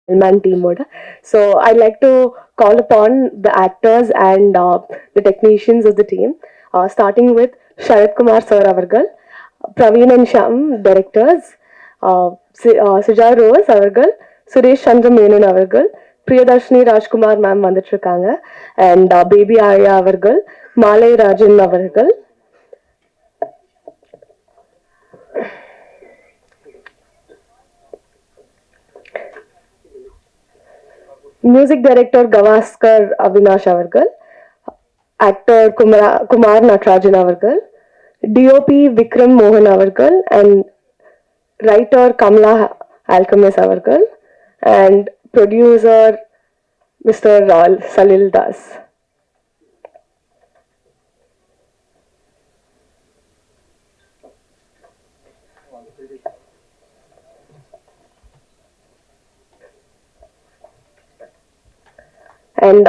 Man team order. So I'd like to call upon the actors and the technicians of the team, starting with Sharad Kumar Sir Avargal, Praveen and Sham, directors, Sujal Rose Avargal, Suresh Chandra Menon Avargal, Priyadarshini Rajkumar ma'am வந்துட்டுருக்காங்க and Baby Arya Avargal, Malay Rajan Avargal. Music director Gavaskar Avinash Avargal, actor Kumar Natarajan Avargal, DOP Vikram Mohan Avargal, and writer Kamala Alchemist Avargal, and producer Mr. Salil Das. And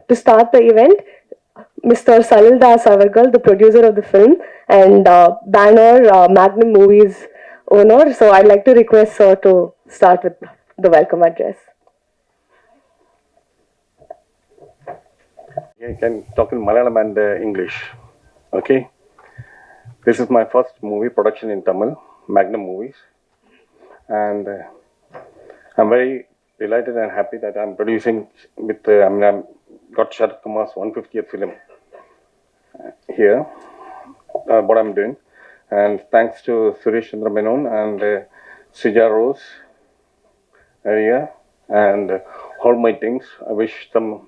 to start the event, Mr. Salil Das Avargal, the producer of the film, and Banner Magnum Movies owner. So I'd like to request Sir to start with the welcome address. I can talk in Malayalam and English. Okay. This is my first movie production in Tamil, Magnum Movies, and I'm very delighted and happy that I'm producing with. I'm got Sharad Kumar's 150th film here. What I'm doing, and thanks to Suresh Chandra Menon and Sija Rose area and all my things. I wish them,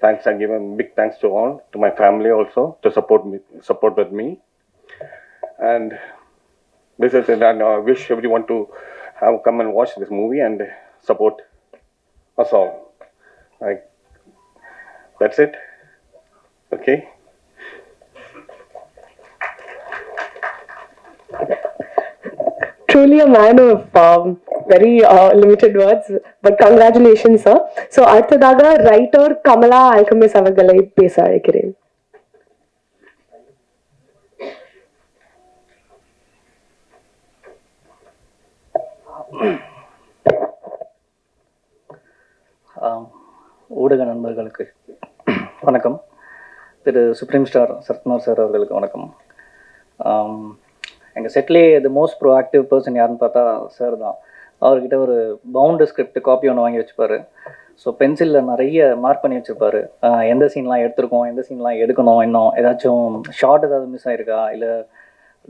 thanks. I give a big thanks to all, to my family also to support with me. And this is it. And I wish everyone to come and watch this movie and support us all. Like, that's it. Okay. Truly a man of very limited words, but congratulations, sir. So, அடுத்ததாக writer Kamala ஆல்கமிஸ் அவர்களை பேச அழைக்கிறேன். ஊடக நண்பர்களுக்கு வணக்கம். திரு supreme star Sarathkumar sir அவர்களுக்கு வணக்கம். எங்கள் செட்லேயே த மோஸ்ட் ப்ரோஆக்டிவ் பர்சன் யாருன்னு பார்த்தா சார் தான். அவர்கிட்ட ஒரு பவுண்டு ஸ்கிரிப்ட் காப்பி ஒன்று வாங்கி வச்சுப்பார். ஸோ பென்சிலில் நிறைய மார்க் பண்ணி வச்சுருப்பார். எந்த சீன்லாம் எடுத்திருக்கோம், எந்த சீன்லாம் எடுக்கணும், இன்னும் ஏதாச்சும் ஷார்ட் ஏதாவது மிஸ் ஆகிருக்கா, இல்லை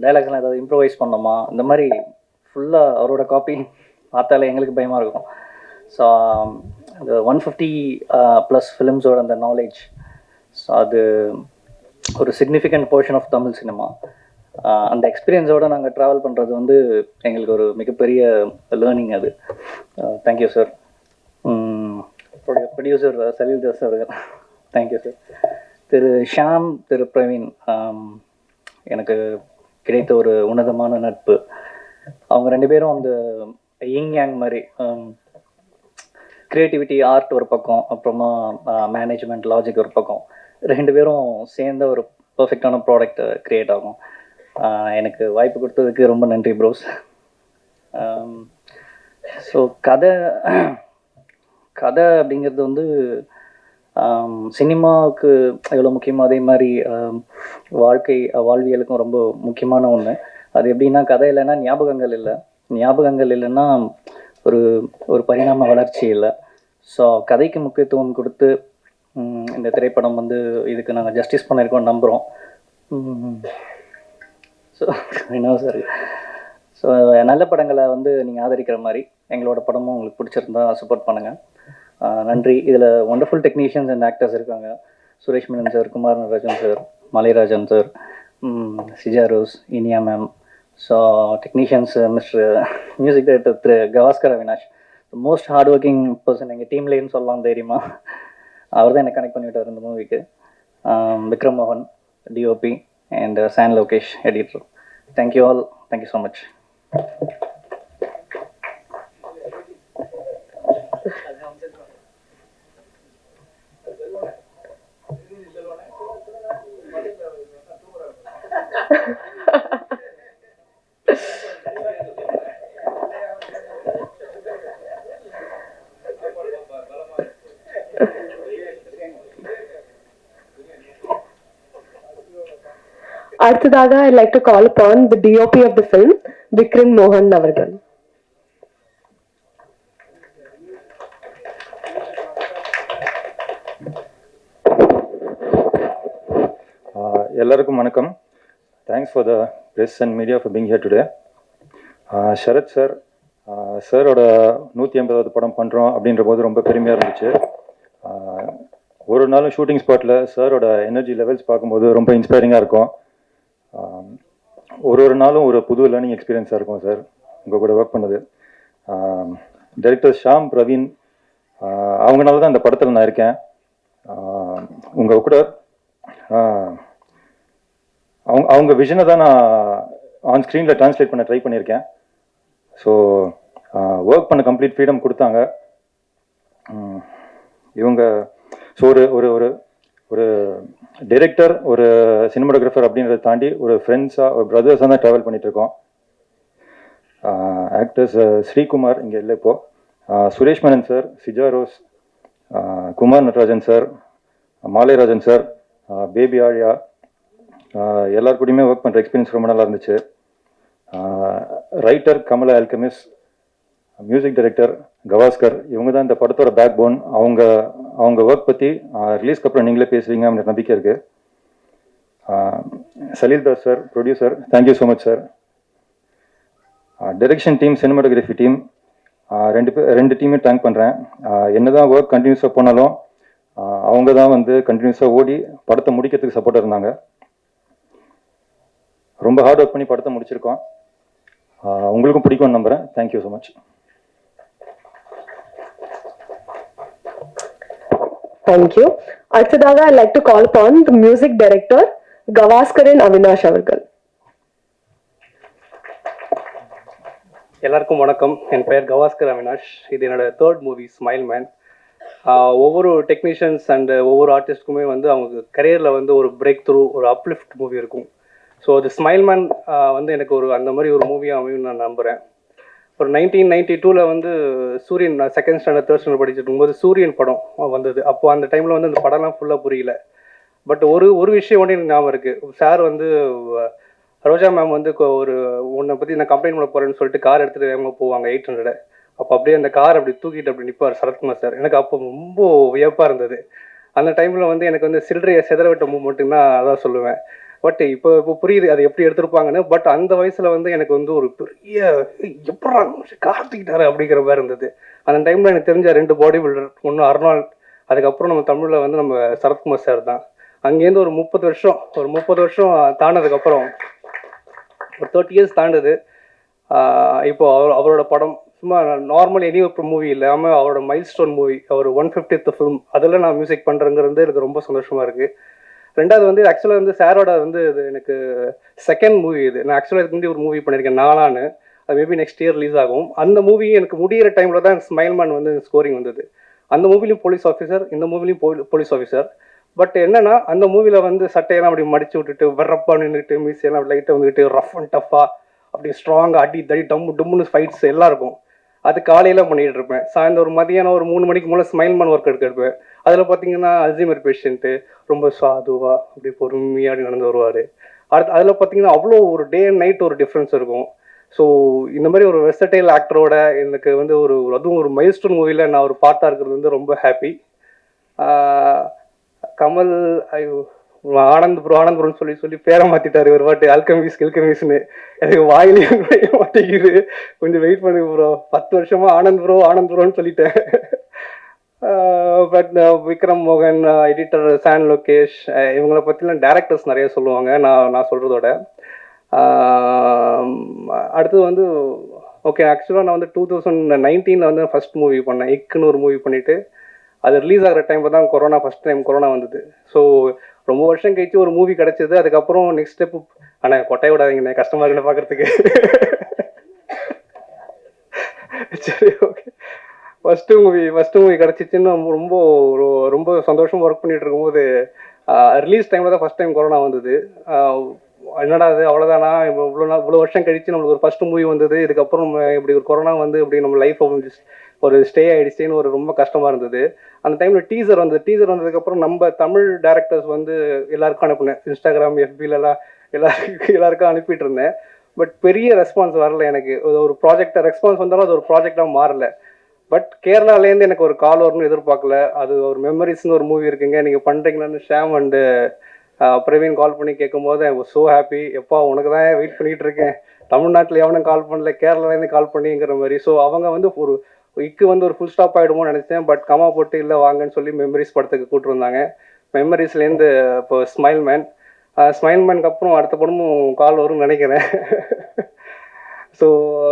டைலாக்ஸ்லாம் ஏதாவது இம்ப்ரவைஸ் பண்ணோமா, இந்த மாதிரி ஃபுல்லாக அவரோட காப்பி பார்த்தாலே எங்களுக்கு பயமாக இருக்கும். ஸோ அந்த 150 ப்ளஸ் ஃபிலிம்ஸோட அந்த நாலேஜ், ஸோ அது ஒரு significant portion of Tamil cinema. அந்த எக்ஸ்பீரியன்ஸோடு நாங்கள் ட்ராவல் பண்ணுறது வந்து எங்களுக்கு ஒரு மிகப்பெரிய லேர்னிங் அது. Thank you sir. Producer Salil Das அவர்கள், தேங்க்யூ சார். திரு ஷாம், திரு பிரவீன், எனக்கு கிடைத்த ஒரு உன்னதமான நட்பு. அவங்க ரெண்டு பேரும் அந்த யிங் யாங் மாதிரி, க்ரியேட்டிவிட்டி ஆர்ட் ஒரு பக்கம், அப்புறமா மேனேஜ்மெண்ட் லாஜிக் ஒரு பக்கம், ரெண்டு பேரும் சேர்ந்த ஒரு பர்ஃபெக்டான ப்ராடக்ட் க்ரியேட் ஆகும். எனக்கு வாய்ப்பு கொடுத்ததுக்கு ரொம்ப நன்றி ப்ரோஸ். ஸோ கதை அப்படிங்கிறது வந்து சினிமாவுக்கு எவ்வளோ முக்கியமோ அதே மாதிரி வாழ்வியலுக்கும் ரொம்ப முக்கியமான ஒன்று. அது எப்படின்னா, கதை இல்லைன்னா ஞாபகங்கள் இல்லை, ஞாபகங்கள் இல்லைன்னா ஒரு பரிணாம வளர்ச்சி இல்லை. ஸோ கதைக்கு முக்கியத்துவம் கொடுத்து இந்த திரைப்படம் வந்து இதுக்கு நாங்கள் ஜஸ்டிஸ் பண்ணியிருக்கோம் நம்புகிறோம். ஸோ என்ன சார், ஸோ நல்ல படங்களை வந்து நீங்கள் ஆதரிக்கிற மாதிரி எங்களோட படமும் உங்களுக்கு பிடிச்சிருந்தா சப்போர்ட் பண்ணுங்கள். நன்றி. இதில் ஒண்டர்ஃபுல் டெக்னீஷியன்ஸ் அண்ட் ஆக்டர்ஸ் இருக்காங்க. Suresh Menon sir, Kumar Natarajan sir, Malairajan sir, Sija Rose, Iniya ma'am. So technicians mister music director Thiru Gavaskar Avinash, most hard working person எங்கள் டீம்லேன்னு சொல்லலாம் தைரியமாக. அவர் தான் எனக்கு கனெக்ட் பண்ணிவிட்டார் இந்த மூவிக்கு. விக்ரம் மோகன் DOP and San Lokesh editor. Thank you all. Thank you so much. அடுத்ததாக I'd like to call upon the DOP of the film, Vikram Mohan அவர்கள். எல்லாருக்கும் வணக்கம். Thanks for the press and media for being here today. Sarath sir, சாரோட 150வது படம் பண்ணுறோம் அப்படின்ற போது ரொம்ப பெருமையாக இருந்துச்சு. ஒரு நாளும் ஷூட்டிங் ஸ்பாட்டில் சாரோட எனர்ஜி லெவல்ஸ் பார்க்கும்போது ரொம்ப இன்ஸ்பைரிங்காக இருக்கும். ஒரு நாளும் ஒரு புது லேர்னிங் எக்ஸ்பீரியன்ஸாக இருக்கும் சார் உங்கள் கூட ஒர்க் பண்ணது. டைரக்டர் ஷாம் பிரவீன் அவங்கனால தான் இந்த படத்தில் நான் இருக்கேன். உங்கள் கூட அவங்க விஷனை தான் நான் ஆன் ஸ்க்ரீனில் ட்ரான்ஸ்லேட் பண்ண ட்ரை பண்ணியிருக்கேன். ஸோ ஒர்க் பண்ண கம்ப்ளீட் ஃப்ரீடம் கொடுத்தாங்க இவங்க. ஸோ ஒரு ஒரு ஒரு ஒரு டைரக்டர், ஒரு சினிமாட்டோகிராஃபர் அப்படின்றத தாண்டி ஒரு ஃப்ரெண்ட்ஸாக, ஒரு பிரதர்ஸாக தான் ட்ராவல் பண்ணிகிட்ருக்கோம். ஆக்டர்ஸ் ஸ்ரீகுமார் இங்கே இல்லை இப்போது, Suresh Menon sir, Sija Rose, Kumar Natarajan sir, Malairajan sir, baby Aaliya, எல்லார் கூடயுமே ஒர்க் பண்ணுற எக்ஸ்பீரியன்ஸ் ரொம்ப நல்லா இருந்துச்சு. Writer Kamala Alchemis, music director Gavaskar, இவங்க தான் இந்த படத்தோட பேக் போன். அவங்க ஒர்க் பற்றி ரிலீஸ்க்கு அப்புறம் நீங்களே பேசுவீங்க அப்படின்ற நம்பிக்கை இருக்குது. Salil Das sir, producer, thank you so much sir. Direction team, cinematography team, ரெண்டு டீமே தேங்க் பண்ணுறேன். என்னதான் ஒர்க் கண்டினியூஸாக போனாலும் அவங்க தான் வந்து கண்டினியூஸாக ஓடி படத்தை முடிக்கிறதுக்கு சப்போர்ட்டாக இருந்தாங்க. ரொம்ப ஹார்ட் ஒர்க் பண்ணி படத்தை முடிச்சிருக்கோம். உங்களுக்கும் பிடிக்கும்னு நம்புகிறேன். Thank you so much. தேங்க்யூ. அடுத்ததாக I'd like to call upon the music director, Gavaskaran Avinash அவர்கள். எல்லாருக்கும் வணக்கம். என் பெயர் கவாஸ்கர் அவினாஷ். இது என்னோட 3rd மூவி, ஸ்மைல் மேன். ஒவ்வொரு டெக்னீஷியன்ஸ் அண்ட் ஒவ்வொரு ஆர்டிஸ்ட்டுக்குமே வந்து அவங்க கரியரில் வந்து ஒரு பிரேக் த்ரூ, ஒரு அப்லிஃப்ட் மூவி இருக்கும். ஸோ அது ஸ்மைல் மேன் வந்து எனக்கு ஒரு அந்த மாதிரி ஒரு மூவியாக அமையும் நான் நம்புகிறேன். ஒரு 1992 வந்து சூரியன், நான் 2nd ஸ்டாண்டர்ட் 3rd ஸ்டாண்டர்ட் படிச்சுட்டு இருக்கும்போது சூரியன் படம் வந்தது. அப்போது அந்த டைமில் வந்து அந்த படம்லாம் ஃபுல்லாக புரியல. பட் ஒரு விஷயம் ஒன்று எனக்கு ஞாபகம் இருக்குது. சார் வந்து ரோஜா மேம் வந்து ஒரு உன்னை பற்றி நான் கம்ப்ளைண்ட் பண்ண போகிறேன்னு சொல்லிட்டு கார் எடுத்துகிட்டு வேகமாக போவாங்க 800. அப்போ அப்படியே அந்த கார் அப்படி தூக்கிட்டு அப்படி நிற்பார் சரத்குமார் சார். எனக்கு அப்போ ரொம்ப வியப்பாக இருந்தது. அந்த டைமில் வந்து எனக்கு வந்து சில்லறையை செதறவிட்ட மூமெண்ட்டுன்னா அதான் சொல்லுவேன். பட் இப்போ புரியுது அது எப்படி எடுத்திருப்பாங்கன்னு. பட் அந்த வயசில் வந்து எனக்கு வந்து ஒரு பெரிய எப்படா கார்த்திக்கிட்டாரு அப்படிங்கிற மாதிரி இருந்தது. அந்த டைமில் எனக்கு தெரிஞ்ச 2 பாடி பில்டர், ஒன்று அர்னால்ட், அதுக்கப்புறம் நம்ம தமிழில் வந்து நம்ம சரத்குமார் சார் தான். அங்கேருந்து ஒரு 30 வருஷம் தாண்டதுக்கப்புறம், ஒரு 30 இயர்ஸ் தாண்டுது. இப்போ அவரோட படம் சும்மா நார்மல் எனி ஒரு மூவி இல்லாமல் அவரோட மைல் ஸ்டோன் மூவி, அவர் 150th ஃபிலிம், அதில் நான் மியூசிக் பண்ணுறேங்கிறது எனக்கு ரொம்ப சந்தோஷமாக இருக்குது. 2வது வந்து ஆக்சுவலாக வந்து சாரோட வந்து இது எனக்கு 2nd மூவி. இது நான் ஆக்சுவலாக இதுக்கு முன்னாடி ஒரு மூவி பண்ணியிருக்கேன் நானான்னு, அது மேபி நெக்ஸ்ட் இயர் ரிலீஸ் ஆகும். அந்த மூவி எனக்கு முடிகிற டைமில் தான் ஸ்மைல் மேன் வந்து ஸ்கோரிங் வந்தது. அந்த மூவிலையும் போலீஸ் ஆஃபீஸர், இந்த மூவிலையும் போலீஸ் ஆஃபீஸர். பட் என்னன்னா அந்த மூவியில் வந்து சட்டையெல்லாம் அப்படி மடிச்சு விட்டுட்டு வெறப்பா நின்றுட்டு மீசையெல்லாம் லைட்டாக வந்துக்கிட்டு ரஃப் அண்ட் டஃப்பாக அப்படி ஸ்ட்ராங்காக அடி தடி டம்முன்னு ஃபைட்ஸ் எல்லாம் இருக்கும். அது காலையில் பண்ணிகிட்டு இருப்பேன். சாயந்தரம் ஒரு மதியானம் ஒரு 3 மணிக்கு மேலே ஸ்மைல் மேன் ஒர்க் எடுப்பேன். அதில் பார்த்தீங்கன்னா அல்சைமர் பேஷண்ட்டு ரொம்ப சாதுவாக அப்படி பொறுமையாக நடந்து வருவார். அதில் பார்த்தீங்கன்னா அவ்வளோ ஒரு டே அண்ட் நைட் ஒரு டிஃப்ரென்ஸ் இருக்கும். ஸோ இந்த மாதிரி ஒரு வெர்சடைல் ஆக்டரோட எனக்கு வந்து அதுவும் ஒரு மைல்ஸ்டோன் மூவியில் நான் ஒரு பார்ட்டாக இருக்கிறது வந்து ரொம்ப ஹாப்பி. கமல் ஆனந்த்புரம்னு சொல்லி பேரை மாற்றிட்டாரு ஒரு வாட்டி, அல்கமிஸ்னு. எனக்கு வாயிலையும் மாட்டேங்குது. கொஞ்சம் வெயிட் பண்ணி ப்ரோ. 10 வருஷமா ஆனந்த்புரம்னு சொல்லிட்டேன். பட் விக்ரம் மோகன், எடிட்டர் சான் லோகேஷ், இவங்கள பற்றிலாம் டேரக்டர்ஸ் நிறைய சொல்லுவாங்க நான் சொல்கிறதோட. அடுத்தது வந்து ஓகே, ஆக்சுவலாக நான் வந்து 2019 வந்து ஃபர்ஸ்ட் மூவி பண்ணேன். இக்குன்னு ஒரு மூவி பண்ணிவிட்டு அது ரிலீஸ் ஆகிற டைமில் தான் ஃபர்ஸ்ட் டைம் கொரோனா வந்தது. ஸோ ரொம்ப வருஷம் கழிச்சு ஒரு மூவி கிடச்சிது. அதுக்கப்புறம் நெக்ஸ்ட் ஸ்டெப், ஆனால் கொட்டையை விடாதீங்கண்ணே, கஷ்டமாக இருக்குன்னு பார்க்குறதுக்கு. சரி, ஓகே. ஃபஸ்ட்டு மூவி கிடச்சிச்சின்னு ரொம்ப சந்தோஷமாக ஒர்க் பண்ணிகிட்டு இருக்கும்போது ரிலீஸ் டைமில் தான் ஃபஸ்ட் டைம் கொரோனா வந்தது. என்னடா அது அவ்வளோதானா, இவ்வளோ வருஷம் கழிச்சு நம்மளுக்கு ஒரு ஃபஸ்ட்டு மூவி வந்தது, இதுக்கப்புறம் இப்படி ஒரு கொரோனா வந்து இப்படி நம்ம லைஃப் ஒரு ஸ்டே ஆகிடுச்சின்னு ஒரு ரொம்ப கஷ்டமாக இருந்தது. அந்த டைமில் டீசர் வந்ததுக்கப்புறம் நம்ம தமிழ் டேரக்டர்ஸ் வந்து எல்லாருக்கும் அனுப்புனேன். இன்ஸ்டாகிராம், எஃபிலலாம் எல்லாருக்கும் அனுப்பிட்டு இருந்தேன். பட் பெரிய ரெஸ்பான்ஸ் வரல எனக்கு. ஒரு ப்ராஜெக்டாக ரெஸ்பான்ஸ் வந்தாலும் அது ஒரு ப்ராஜெக்டாக மாறல. பட் கேரளாலேருந்து எனக்கு ஒரு கால் வரும்னு எதிர்பார்க்கல. அது ஒரு மெமரிஸ்னு ஒரு மூவி இருக்குங்க, நீங்கள் பண்ணுறீங்களான்னு ஷாம் அண்டு பிரவீன் கால் பண்ணி கேட்கும்போது ஐ வாஸ் ஸோ ஹாப்பி. எப்பா உனக்கு தான் வெயிட் பண்ணிகிட்டு இருக்கேன், தமிழ்நாட்டில் எவனும் கால் பண்ணல, கேரளாலேருந்து கால் பண்ணிங்கிற மாதிரி. ஸோ அவங்க வந்து ஒரு வந்து ஒரு ஃபுல் ஸ்டாப் ஆகிடுமோன்னு நினச்சேன். பட் கமா போட்டு இல்லை வாங்கன்னு சொல்லி மெமரிஸ் படத்துக்கு கூப்பிட்டுருந்தாங்க. மெமரிஸ்லேருந்து இப்போ ஸ்மைல் மேனுக்கு அப்புறம் அடுத்த படமும் கால் வரும்னு நினைக்கிறேன். ஸோ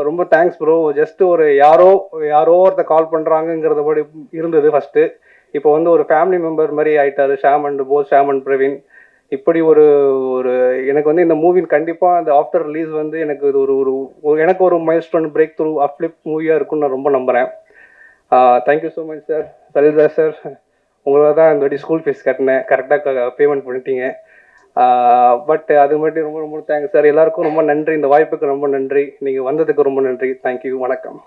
ரொம்ப தேங்க்ஸ் ப்ரோ. ஜஸ்ட்டு ஒரு யாரோ ஒருத்த கால் பண்ணுறாங்கங்கிறத படி இருந்தது ஃபஸ்ட்டு. இப்போ வந்து ஒரு ஃபேமிலி மெம்பர் மாதிரி ஆகிட்டார் ஷாம் அண்ட் பிரவீன். இப்படி ஒரு எனக்கு வந்து இந்த மூவி கண்டிப்பாக அந்த ஆஃப்டர் ரிலீஸ் வந்து எனக்கு இது எனக்கு ஒரு milestone breakthrough uplift மூவியாக இருக்கும்னு நான் ரொம்ப நம்புகிறேன். Thank you so much sir. Salitha sir, உங்களால் தான் இந்த வாட்டி ஸ்கூல் ஃபீஸ் கட்டினேன், கரெக்டாக பேமெண்ட் பண்ணிட்டீங்க. பட் அது மட்டும் ரொம்ப ரொம்ப தேங்க்ஸ் சார். எல்லாருக்கும் ரொம்ப நன்றி, இந்த வாய்ப்புக்கு ரொம்ப நன்றி, நீங்கள் வந்ததுக்கு ரொம்ப நன்றி. தேங்க்யூ, வணக்கம்.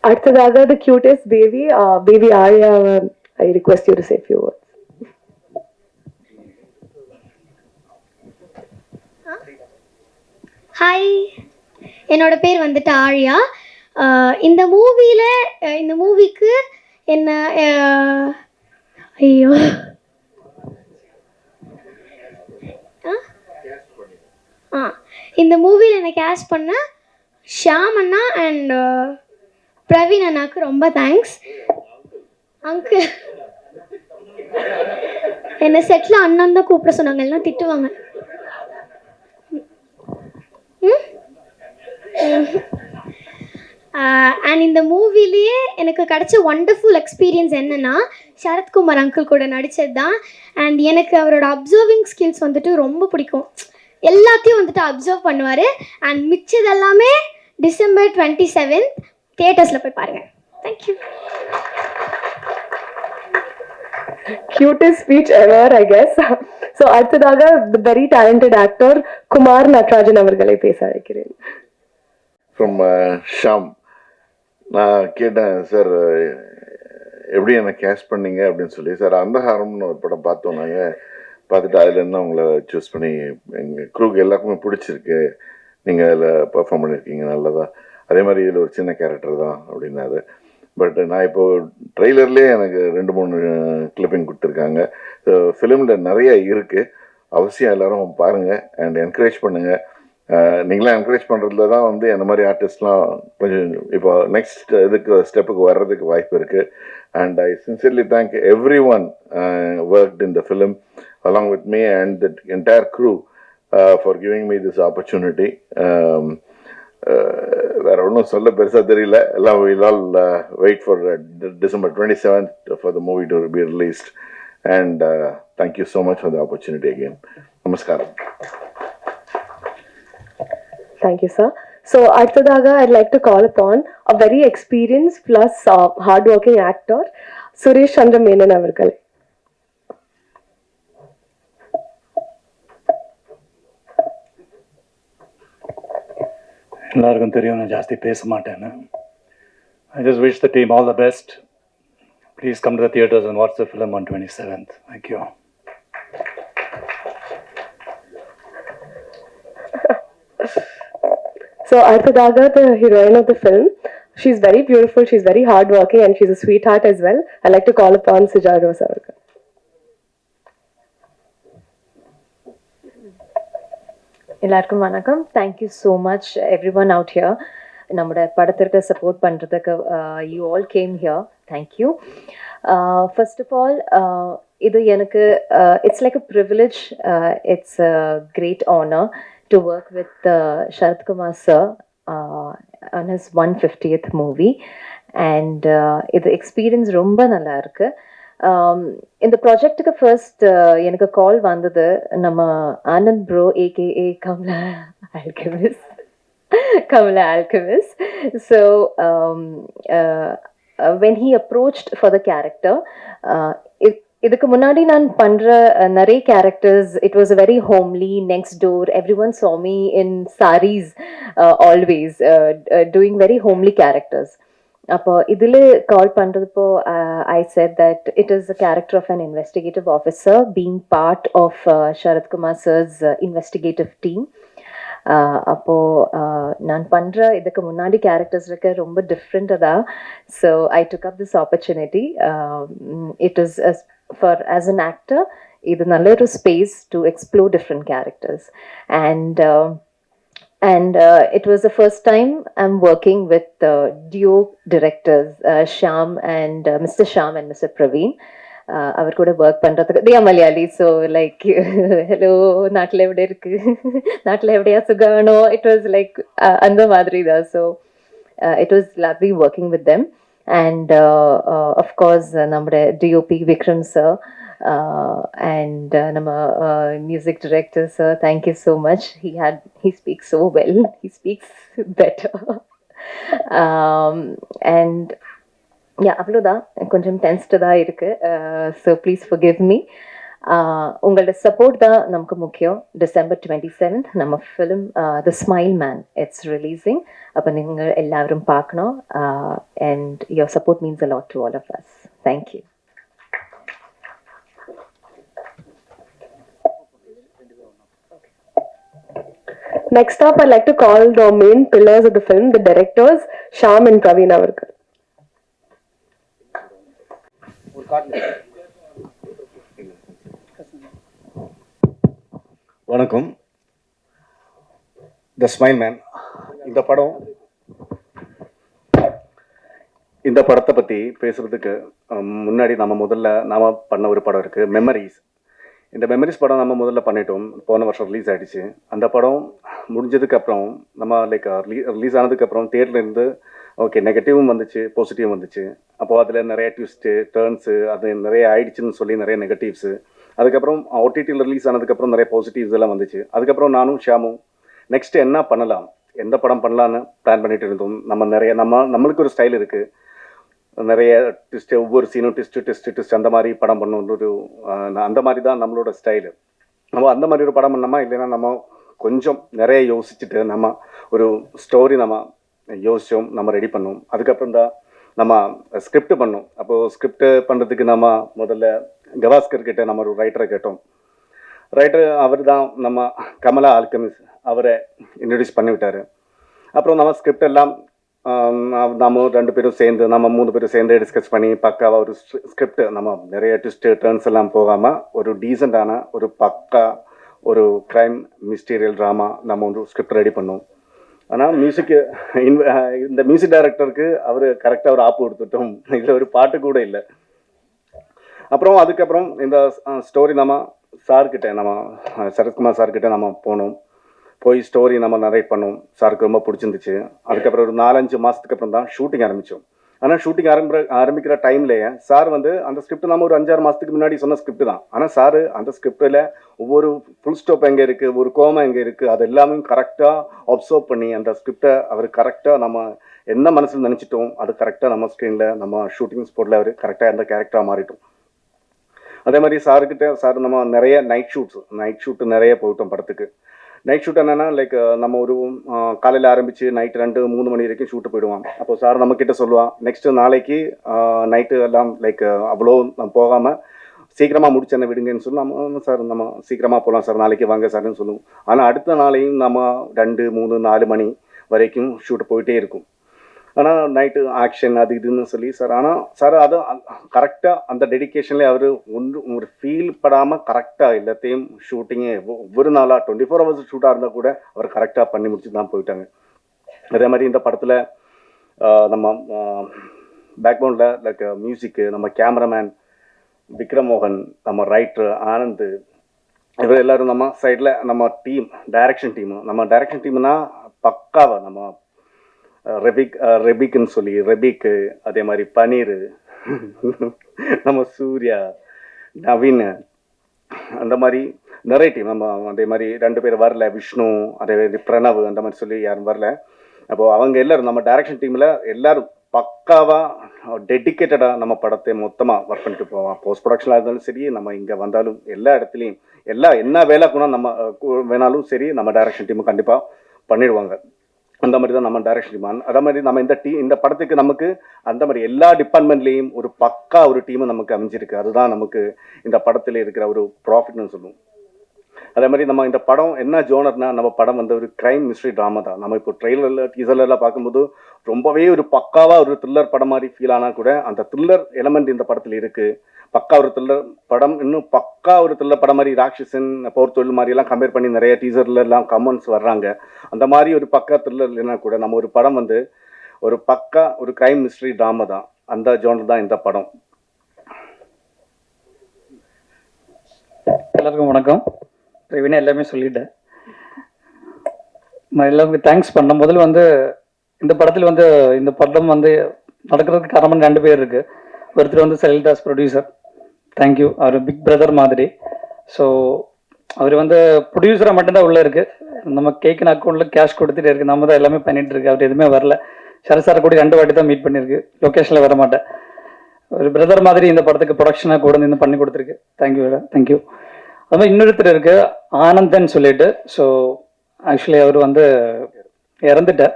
அடுத்ததாக the cutest baby, baby Arya, I request you to say a few words. Hi, என்னோட பேர் வந்துட்டு ஆர்யா. இந்த மூவிக்கு என்ன ஐயோ இந்த மூவியில் என்னை கேஸ்ட் பண்ண ஷாம் அண்ணா அண்ட் பிரவீன் அண்ணாவுக்கு ரொம்ப தேங்க்ஸ். அங்கிள் என்னை செட்டில் அண்ணன் தான் கூப்பிட சொன்னாங்க, எல்லாம் திட்டுவாங்க. அண்ட் இந்த மூவிலேயே எனக்கு கிடைச்ச ஒண்டர்ஃபுல் எக்ஸ்பீரியன்ஸ் என்னென்னா சரத்குமார் அங்கிள் கூட நடித்தது தான். அண்ட் எனக்கு அவரோட அப்சர்விங் ஸ்கில்ஸ் வந்துட்டு ரொம்ப பிடிக்கும். எல்லாத்தையும் வந்துட்டு அப்சர்வ் பண்ணுவார். அண்ட் மிச்சது எல்லாமே December 27th தியேட்டர்ஸில் போய் பாருங்கள். Thank you. Cutest speech ever, I guess. So அடுத்ததாக the very talented actor Kumar Natrajan அவர்களை பேச அழைக்கிறேன். ஃப்ரம் ஷாம். நான் கேட்டேன் சார் எப்படி என்னை கேஷ் பண்ணீங்க அப்படின்னு சொல்லி. சார் அந்தகாரம்னு ஒரு படம் பார்த்தோம், நாங்கள் பார்த்துட்டு அதுலேருந்து உங்களை சூஸ் பண்ணி எங்கள் க்ரூக்கு எல்லாருக்குமே பிடிச்சிருக்கு, நீங்கள் அதில் பர்ஃபார்ம் பண்ணியிருக்கீங்க நல்லதா, அதே மாதிரி இதில் ஒரு சின்ன கேரக்டர் தான் அப்படின்னாரு. பட் நான் இப்போது ட்ரெய்லர்லேயே எனக்கு 2-3 கிளிப்பிங் கொடுத்துருக்காங்க. ஃபிலிமில் நிறைய இருக்குது, அவசியம் எல்லோரும் பாருங்கள் அண்ட் என்கரேஜ் பண்ணுங்கள். நீங்களாம் என்கரேஜ் பண்ணுறதுல தான் வந்து அந்த மாதிரி ஆர்டிஸ்ட்லாம் கொஞ்சம் இப்போ நெக்ஸ்ட் ஸ்டெப்புக்கு வர்றதுக்கு வாய்ப்பு இருக்குது. And I sincerely thank every one worked in the film along with me and the entire crew for giving me this opportunity. வேற ஒன்றும் சொல்ல பெருசாக தெரியல. எல்லாம் will all wait for December 27th for the movie to be released. And thank you so much for the opportunity again. நமஸ்காரம். Thank you, sir. So அடுத்ததாக I'd like to call upon a very experienced plus hardworking actor, Suresh Chandra Menon அவர்கள். எல்லாருக்கும் தெரியும் நான் ஜாஸ்தி பேச மாட்டேன்னு. I just wish the team all the best. Please come to the theaters and watch the film on 27th. Thank you. So அடுத்ததாக the heroine of the film, she's very beautiful, she's very hardworking and she's a sweetheart as well. I'd like to call upon Sujal Rose அவர்கள். எல்லாருக்கும் வணக்கம். Thank you so much every one out here. நம்மளோட படத்திற்கு support பண்ணுறதுக்கு you all came here. Thank you. First of all இது எனக்கு it's like a privilege, it's a great honour to work with Sharath Kumar sir on his 150th movie. And இது experience ரொம்ப நல்லா இருக்குது. இந்த ப்ராஜெக்டுக்கு ஃபர்ஸ்ட் எனக்கு கால் வந்தது நம்ம Anand bro AKA Kamala alchemist. So when he approached for the character, இதுக்கு முன்னாடி நான் பண்ணுற நிறைய characters, it was a very homely, next door, every one saw me in sarees always, doing very homely characters. அப்போ இதில் கால் பண்ணுறப்போ I said that it is a character of an investigative officer being part of Sarathkumar sir's investigative team. அப்போது நான் பண்ணுற இதுக்கு முன்னாடி characters இருக்க ரொம்ப டிஃப்ரெண்ட்டாக தான். So I took up this opportunity. It is for as an actor இது நல்ல ஒரு space to explore different characters. And it was the first time I'm working with duo directors, Shyam and Mr. Shyam and Mr. Praveen. அவர் கூட work பண்ணுறதுக்கு they are Malayali, so like hello நாட்டில் எப்படி இருக்கு, நாட்டில் எப்படியா சுகானோ, it was like அந்த மாதிரி தான். So it was lovely working with them. And of course நம்முடைய DOP Vikram sir and நம்ம music director sir, thank you so much. He speaks so well, he speaks better. And yeah, அவ்வளோதான், கொஞ்சம் டென்ஸ்டு தான் இருக்கு. So please forgive me. உங்களோட support தான் நமக்கு முக்கியம். December 27th நம்ம film the smile man it's releasing. அப்போ நீங்கள் எல்லாரும் பார்க்கணும். And your support means a lot to all of us. Thank you. Next up, I'd like to call the main pillars of the film, the directors, Shyam and Praveen Avarkar. வணக்கம். த smile man இந்த படத்தை பற்றி பேசுகிறதுக்கு முன்னாடி நாம பண்ண ஒரு படம் இருக்குது, மெமரிஸ். இந்த மெமரிஸ் படம் நம்ம முதல்ல பண்ணிட்டோம், போன வருஷம் ரிலீஸ் ஆகிடுச்சு. அந்த படம் முடிஞ்சதுக்கப்புறம் நம்ம ரிலீஸ் ஆனதுக்கப்புறம் தேட்டர்லேருந்து ஓகே நெகட்டிவும் வந்துச்சு, பாசிட்டிவும் வந்துச்சு. அப்போது அதில் நிறைய ட்விஸ்ட்டு டேர்ன்ஸு அது நிறைய ஆயிடுச்சுன்னு சொல்லி நிறைய நெகட்டிவ்ஸு. அதுக்கப்புறம் OTTயில் ரிலீஸ் ஆனதுக்கப்புறம் நிறைய பாசிட்டிவ்ஸ் எல்லாம் வந்துச்சு. அதுக்கப்புறம் நானும் ஷியாமும் நெக்ஸ்ட்டு என்ன பண்ணலாம், எந்த படம் பண்ணலான்னு பிளான் பண்ணிட்டு இருந்தோம். நம்மளுக்கு ஒரு ஸ்டைல் இருக்குது, நிறைய ட்விஸ்ட்டு, ஒவ்வொரு சீனும் ட்விஸ்ட் அந்த மாதிரி படம் பண்ணணும். அந்த மாதிரி தான் நம்மளோட ஸ்டைலு. நம்ம அந்த மாதிரி ஒரு படம் பண்ணோமா, இல்லைன்னா நம்ம கொஞ்சம் நிறைய யோசிச்சுட்டு நம்ம ஒரு ஸ்டோரி நம்ம யோசித்தோம், நம்ம ரெடி பண்ணோம். அதுக்கப்புறம் தான் நம்ம ஸ்கிரிப்ட் பண்ணோம். அப்போது ஸ்கிரிப்ட் பண்ணுறதுக்கு நம்ம முதல்ல கவாஸ்கர் கிட்ட நம்ம ஒரு ரைட்டரை கேட்டோம். அவர் தான் நம்ம கமலா ஆல்கமிஸ், அவரை இன்ட்ரடியூஸ் பண்ணிவிட்டார். அப்புறம் நம்ம ஸ்கிரிப்ட் எல்லாம் நம்ம 2 பேரும் சேர்ந்து, நம்ம 3 பேரும் சேர்ந்து டிஸ்கஸ் பண்ணி பக்காவாக ஒரு ஸ்கிரிப்ட், நம்ம நிறைய ட்விஸ்ட்டு டர்ன்ஸ் எல்லாம் போகாமல் ஒரு டீசெண்டான ஒரு பக்கா ஒரு க்ரைம் மிஸ்டீரியல் ட்ராமா நம்ம ஒரு ஸ்கிரிப்ட் ரெடி பண்ணோம். ஆனால் இந்த மியூசிக் டைரக்டருக்கு அவர் கரெக்டாக ஒரு ஆப்பு கொடுத்துட்டோம், இதில் ஒரு பாட்டு கூட இல்லை. அப்புறம் அதுக்கப்புறம் இந்த ஸ்டோரி நம்ம சரத்குமார் சார்கிட்ட நம்ம போய் ஸ்டோரி நம்ம நரேட் பண்ணோம். சாருக்கு ரொம்ப பிடிச்சிருந்துச்சு. அதுக்கப்புறம் ஒரு 4-5 மாதத்துக்கு அப்புறம் தான் ஷூட்டிங் ஆரம்பித்தோம். ஆனால் ஷூட்டிங் ஆரம்பிக்கிற டைம்லேயே சார் அந்த ஸ்கிரிப்ட் நம்ம ஒரு 5-6 மாதத்துக்கு முன்னாடி சொன்ன ஸ்கிரிப்ட் தான். ஆனால் சார் அந்த ஸ்கிரிப்டில் ஒவ்வொரு ஃபுல் ஸ்டாப் எங்கே இருக்குது, ஒரு கோமா எங்கே இருக்குது, அது எல்லாமே கரெக்டாக அப்சர்வ் பண்ணி அந்த ஸ்கிரிப்டை அவர் கரெக்டாக நம்ம என்ன மனசில் நினச்சிட்டோம் அது கரெக்டாக நம்ம ஸ்க்ரீனில் நம்ம ஷூட்டிங் ஸ்பாட்டில் அவர் கரெக்டாக அந்த கேரக்டராக மாறிட்டோம். அதே மாதிரி சார் நம்ம நிறைய நைட் ஷூட்டு நிறைய போயிட்டோம் படத்துக்கு. நைட் ஷூட் என்னென்னா நம்ம ஒரு காலையில் ஆரம்பித்து நைட்டு 2-3 மணி வரைக்கும் ஷூட்டு போயிடுவான். அப்போது சார் நம்மக்கிட்ட சொல்லுவான், நெக்ஸ்ட்டு நாளைக்கு நைட்டு எல்லாம் அவ்வளோ போகாமல் சீக்கிரமாக முடிச்சு என்ன விடுங்கன்னு சொல்லி சார் நம்ம சீக்கிரமாக போகலாம் சார், நாளைக்கு வாங்க சார்னு சொல்லுவோம். ஆனால் அடுத்த நாளையும் நம்ம 2-3-4 மணி வரைக்கும் ஷூட்டு போயிட்டே இருக்கும். ஆனால் நைட்டு ஆக்ஷன் அது இதுன்னு சொல்லி சார் அது கரெக்டாக அந்த டெடிக்கேஷன்லேயே அவர் ஒரு ஃபீல் படாமல் கரெக்டாக எல்லாத்தையும் ஷூட்டிங்கே ஒவ்வொரு நாளாக 24 hours ஷூட்டாக இருந்தால் கூட அவர் கரெக்டாக பண்ணி முடிச்சு தான் போயிட்டாங்க. அதே மாதிரி இந்த படத்தில் நம்ம பேக்ரவுண்டில் மியூசிக்கு, நம்ம கேமராமேன் விக்ரம் மோகன், நம்ம ரைட்டர் ஆனந்த், இவர் எல்லோரும் நம்ம சைடில் நம்ம டைரக்ஷன் டீம்னா பக்காவாக நம்ம ரெபிக்குன்னு சொல்லி ரெபிக்கு, அதே மாதிரி பனீர், நம்ம சூர்யா, நவீன், அந்த மாதிரி நிறைய டீம். நம்ம அதே மாதிரி 2 பேர் வரல, விஷ்ணு, அதே மாதிரி பிரணவ், அந்த மாதிரி சொல்லி யாரும் வரல. அப்போது அவங்க எல்லோரும் நம்ம டைரக்ஷன் டீமில் எல்லோரும் பக்காவாக டெடிக்கேட்டடாக நம்ம படத்தை மொத்தமாக ஒர்க் பண்ணிட்டு போவோம். போஸ்ட் ப்ரொடக்ஷனாக இருந்தாலும் சரி, நம்ம இங்கே வந்தாலும் எல்லா இடத்துலையும் என்ன வேலை கூட நம்ம வேணாலும் சரி நம்ம டைரக்ஷன் டீமு கண்டிப்பாக பண்ணிடுவாங்க. அந்த மாதிரி தான் நம்ம டைரக்ஷன் டிமாண்ட். அதே மாதிரி நம்ம இந்த படத்துக்கு நமக்கு அந்த மாதிரி எல்லா டிபார்ட்மெண்ட்லேயும் ஒரு பக்கா ஒரு டீமும் நமக்கு அமைஞ்சிருக்கு. அதுதான் நமக்கு இந்த படத்தில் இருக்கிற ஒரு ப்ராஃபிட்னு சொல்லுவோம். அதே மாதிரி நம்ம இந்த படம் என்ன ஜோனர்னா, நம்ம படம் வந்து ஒரு கிரைம் மிஸ்ட்ரி ட்ராமா தான். நம்ம இப்போ ட்ரெய்லரில் டீசர்லாம் பார்க்கும்போது ரொம்பவே ஒரு பக்காவாக ஒரு த்ரில்லர் படம் மாதிரி ஃபீல் ஆனால் கூட அந்த த்ரில்லர் எலமெண்ட் இந்த படத்தில் இருக்குது. பக்கா ஒரு த்ரில்லர் படம், இன்னும் பக்கா ஒரு த்ரில்லர் படம் மாதிரி ராட்சசன், போர் தொழில் மாதிரியெல்லாம் கம்பேர் பண்ணி நிறைய டீசர்லாம் கமெண்ட்ஸ் வர்றாங்க. அந்த மாதிரி ஒரு பக்கா த்ரில்லர் இல்லைன்னா கூட நம்ம ஒரு படம் வந்து ஒரு பக்கா ஒரு கிரைம் மிஸ்ட்ரி ட்ராமா தான். அந்த ஜோனர் தான் இந்த படம். எல்லாருக்கும் வணக்கம். பிரவீனா எல்லாமே சொல்லிட்டேன். நான் எல்லாருக்கும் தேங்க்ஸ் பண்ணேன். முதல்ல வந்து இந்த படத்தில் வந்து இந்த படம் வந்து நடக்கிறதுக்கு காரணம் 2 பேர் இருக்குது. ஒருத்தர் வந்து செல்தாஸ் ப்ரொடியூசர், தேங்க்யூ. அவர் பிக் பிரதர் மாதிரி. ஸோ அவர் வந்து ப்ரொடியூசராக மட்டும்தான் உள்ளே இருக்குது. நம்ம கேட்குன அக்கௌண்ட்டில் கேஷ் கொடுத்துட்டே இருக்குது. நம்ம தான் எல்லாமே பண்ணிகிட்டு இருக்கு. அவர் எதுவுமே வரல. சரத் சார் கூட 2 வாட்டி தான் மீட் பண்ணியிருக்கு. லொக்கேஷனில் வர மாட்டேன். ஒரு பிரதர் மாதிரி இந்த படத்துக்கு ப்ரொடக்ஷனாக கூட இருந்து பண்ணி கொடுத்துருக்கு. தேங்க்யூ. அது மாதிரி இன்னொருத்தர் இருக்குது ஆனந்தன் சொல்லிட்டு. ஸோ ஆக்சுவலி அவர் வந்து இறந்துட்டார்.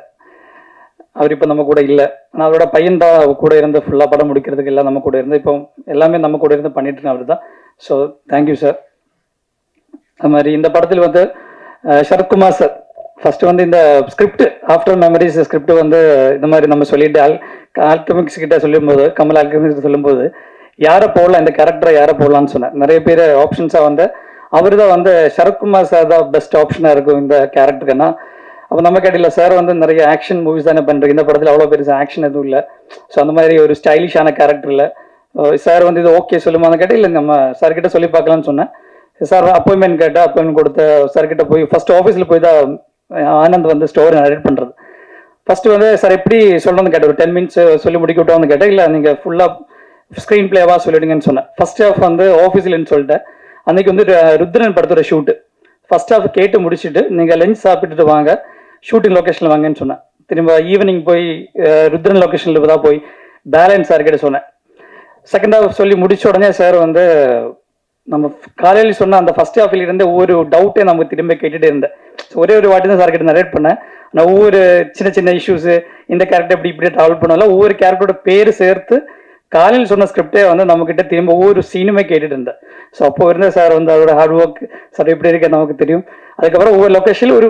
அவர் இப்போ நம்ம கூட இல்லை. ஆனால் அவரோட பையன் தான் கூட இருந்து ஃபுல்லாக படம் முடிக்கிறதுக்கு எல்லாம் நம்ம கூட இருந்து இப்போ எல்லாமே நம்ம கூட இருந்து பண்ணிட்டு இருக்கேன் அவர் தான். So thank you sir. அது மாதிரி இந்த படத்தில் வந்து சரத்குமார் சார் ஃபர்ஸ்ட் வந்து இந்த ஸ்கிரிப்ட் ஆஃப்டர் மெமரிஸ் ஸ்கிரிப்ட் வந்து இந்த மாதிரி நம்ம சொல்லிட்டு ஆல்கமிக்ஸ் கிட்ட சொல்லும்போது, கமல் ஆல்கமிக்ஸ் சொல்லும்போது யாரை போடலாம், இந்த கேரக்டரை யாரை போடலான்னு சொன்னேன். நிறைய பேர் ஆப்ஷன்ஸாக வந்து அவர் தான் வந்து சரத்குமார் சார் தான் பெஸ்ட் ஆப்ஷனாக இருக்கும் இந்த கேரக்டருக்குன்னா. அப்போ நம்ம கேட்டில்ல, சார் வந்து நிறைய ஆக்ஷன் மூவிஸ் தானே பண்ணுறீங்க, இந்த படத்தில் அவ்வளோ பெருசாக ஆக்ஷன் எதுவும் இல்லை. ஸோ அந்த மாதிரி ஒரு ஸ்டைலிஷான கேரக்டர் இல்லை. சார் வந்து இது ஓகே சொல்லுமான்னு கேட்டால் இல்லை நம்ம சார்கிட்ட சொல்லி பார்க்கலான்னு சொன்னேன். சார் அப்பாயின்மெண்ட் கேட்டால் அப்பாயின்மெண்ட் கொடுத்த சார்கிட்ட போய் ஃபர்ஸ்ட் ஆஃபீஸில் போய் தான் ஆனந்த் வந்து ஸ்டோரி நரேட் பண்ணுறது. ஃபர்ஸ்ட் வந்து சார் எப்படி சொல்லணும்னு கேட்டேன். ஒரு 10 minutes சொல்லி முடிக்க விட்டோம்னு கேட்டேன். இல்லை நீங்கள் ஃபுல்லாக ஸ்க்ரீன் பிளேவாக சொல்லிடுங்கன்னு சொன்னேன். ஃபர்ஸ்ட் ஹாஃப் வந்து ஆஃபீஸ்லன்னு சொல்லிட்டேன். அன்றைக்கி வந்து ருத்ரன் படத்தோட ஷூட்டு ஃபர்ஸ்ட் ஹாஃப் கேட்டு முடிச்சுட்டு நீங்கள் லஞ்ச் சாப்பிட்டுட்டு வாங்க, ஷூட்டிங் லொக்கேஷனில் வாங்கன்னு சொன்னேன். திரும்ப ஈவினிங் போய் ருத்ரன் லொக்கேஷனில் தான் போய் பேலன்ஸ் சார் கிட்ட சொன்னேன். செகண்ட் ஹாஃப் சொல்லி முடிச்ச உடனே சார் வந்து நம்ம காலையில் சொன்ன அந்த ஃபர்ஸ்ட் ஹாஃபில் இருந்து ஒவ்வொரு டவுட்டே நம்ம திரும்ப கேட்டுகிட்டே இருந்தேன். ஒரே ஒரு வாட்டி தான் சார் கிட்ட நரேட் பண்ணேன். நான் ஒவ்வொரு சின்ன இஷ்யூஸு, இந்த கேரக்டர் இப்படி ட்ராவல் பண்ணால ஒவ்வொரு கேரக்டரோட பேர் சேர்த்து காலையில் சொன்ன ஸ்கிரிப்டே வந்து நம்மக்கிட்ட திரும்ப ஒவ்வொரு சீனுமே கேட்டுட்டு இருந்தேன். ஸோ அப்போ இருந்த சார் வந்து அவரோட ஹார்ட் ஒர்க் சார் எப்படி இருக்க நமக்கு தெரியும். அதுக்கப்புறம் ஒவ்வொரு லொக்கேஷனில் ஒரு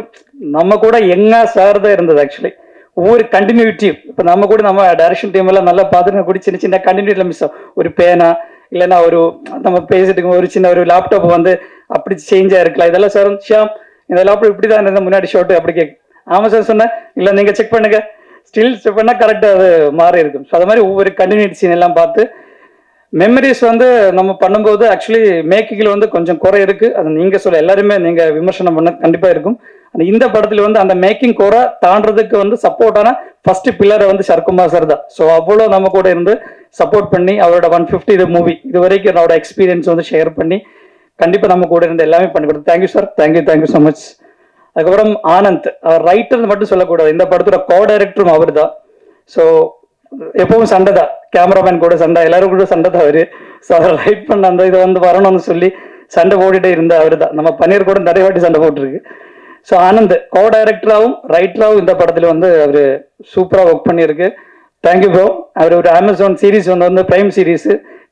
நம்ம கூட சார் தான் இருந்தது. ஆக்சுவலி ஒவ்வொரு கண்டினியூட்டியும் இப்போ நம்ம கூட நம்ம டைரக்ஷன் டீம் எல்லாம் நல்லா பார்த்துட்டு கூட சின்ன கண்டினியூட்டியில் மிஸ் ஆகும். ஒரு பேனா இல்லைன்னா ஒரு நம்ம பேசிட்டு ஒரு சின்ன ஒரு லேப்டாப் வந்து அப்படி சேஞ்சாக இருக்கலாம். இதெல்லாம் சார் ஷியாம் இந்த லேப்டாப் இப்படி தான் இருந்த முன்னாடி ஷோட்டு அப்படி கேட்கும். ஆமாம் சார் சொன்னேன். இல்லை நீங்கள் செக் பண்ணுங்க, ஸ்டில் செக் பண்ணால் கரெக்டாக அது மாறி இருக்கும். ஸோ அது மாதிரி ஒவ்வொரு கண்டினியூட்டி சீன் எல்லாம் பார்த்து மெமரிஸ் வந்து நம்ம பண்ணும்போது ஆக்சுவலி மேக்கிங்கில் வந்து கொஞ்சம் குறை இருக்குது. அது நீங்கள் சொல்ல எல்லாருமே நீங்கள் விமர்சனம் பண்ண கண்டிப்பாக இருக்கும். ஆனால் இந்த படத்தில் வந்து அந்த மேக்கிங் குறை தாண்டதுக்கு வந்து சப்போர்ட்டான ஃபர்ஸ்ட் பில்லரை வந்து சரத்குமார் சார் தான். ஸோ அவ்வளோ நம்ம கூட இருந்து சப்போர்ட் பண்ணி அவரோட 150 மூவி இது வரைக்கும் அவரோட எக்ஸ்பீரியன்ஸ் வந்து ஷேர் பண்ணி கண்டிப்பாக நம்ம கூட இருந்து எல்லாமே பண்ணி கொடுத்து thank you sir. Thank you so much. அதுக்கப்புறம் ஆனந்த் அவர் ரைட்டர் மட்டும் சொல்லக்கூடாது, இந்த படத்தோட கோ டைரக்டரும் அவர் தான். ஸோ எப்பவும் சண்டை தான், கேமராமேன் கூட சண்டை, எல்லாரும் கூட சண்டை தான் அவர். ஸோ அவர் ரைட் பண்ண அந்த இதை வந்து வரணும்னு சொல்லி சண்டை போட்டுட்டே இருந்த அவர் தான். நம்ம பன்னீர் கூட நிறைய வாட்டி சண்டை போட்டுருக்கு. ஸோ ஆனந்த் கோ டைரக்டராகவும் ரைட்டராகவும் இந்த படத்தில் வந்து அவர் சூப்பராக ஒர்க் பண்ணியிருக்கு. Thank you bro. அவர் ஒரு அமேசான் சீரீஸ் வந்து பிரைம் சீரீஸ்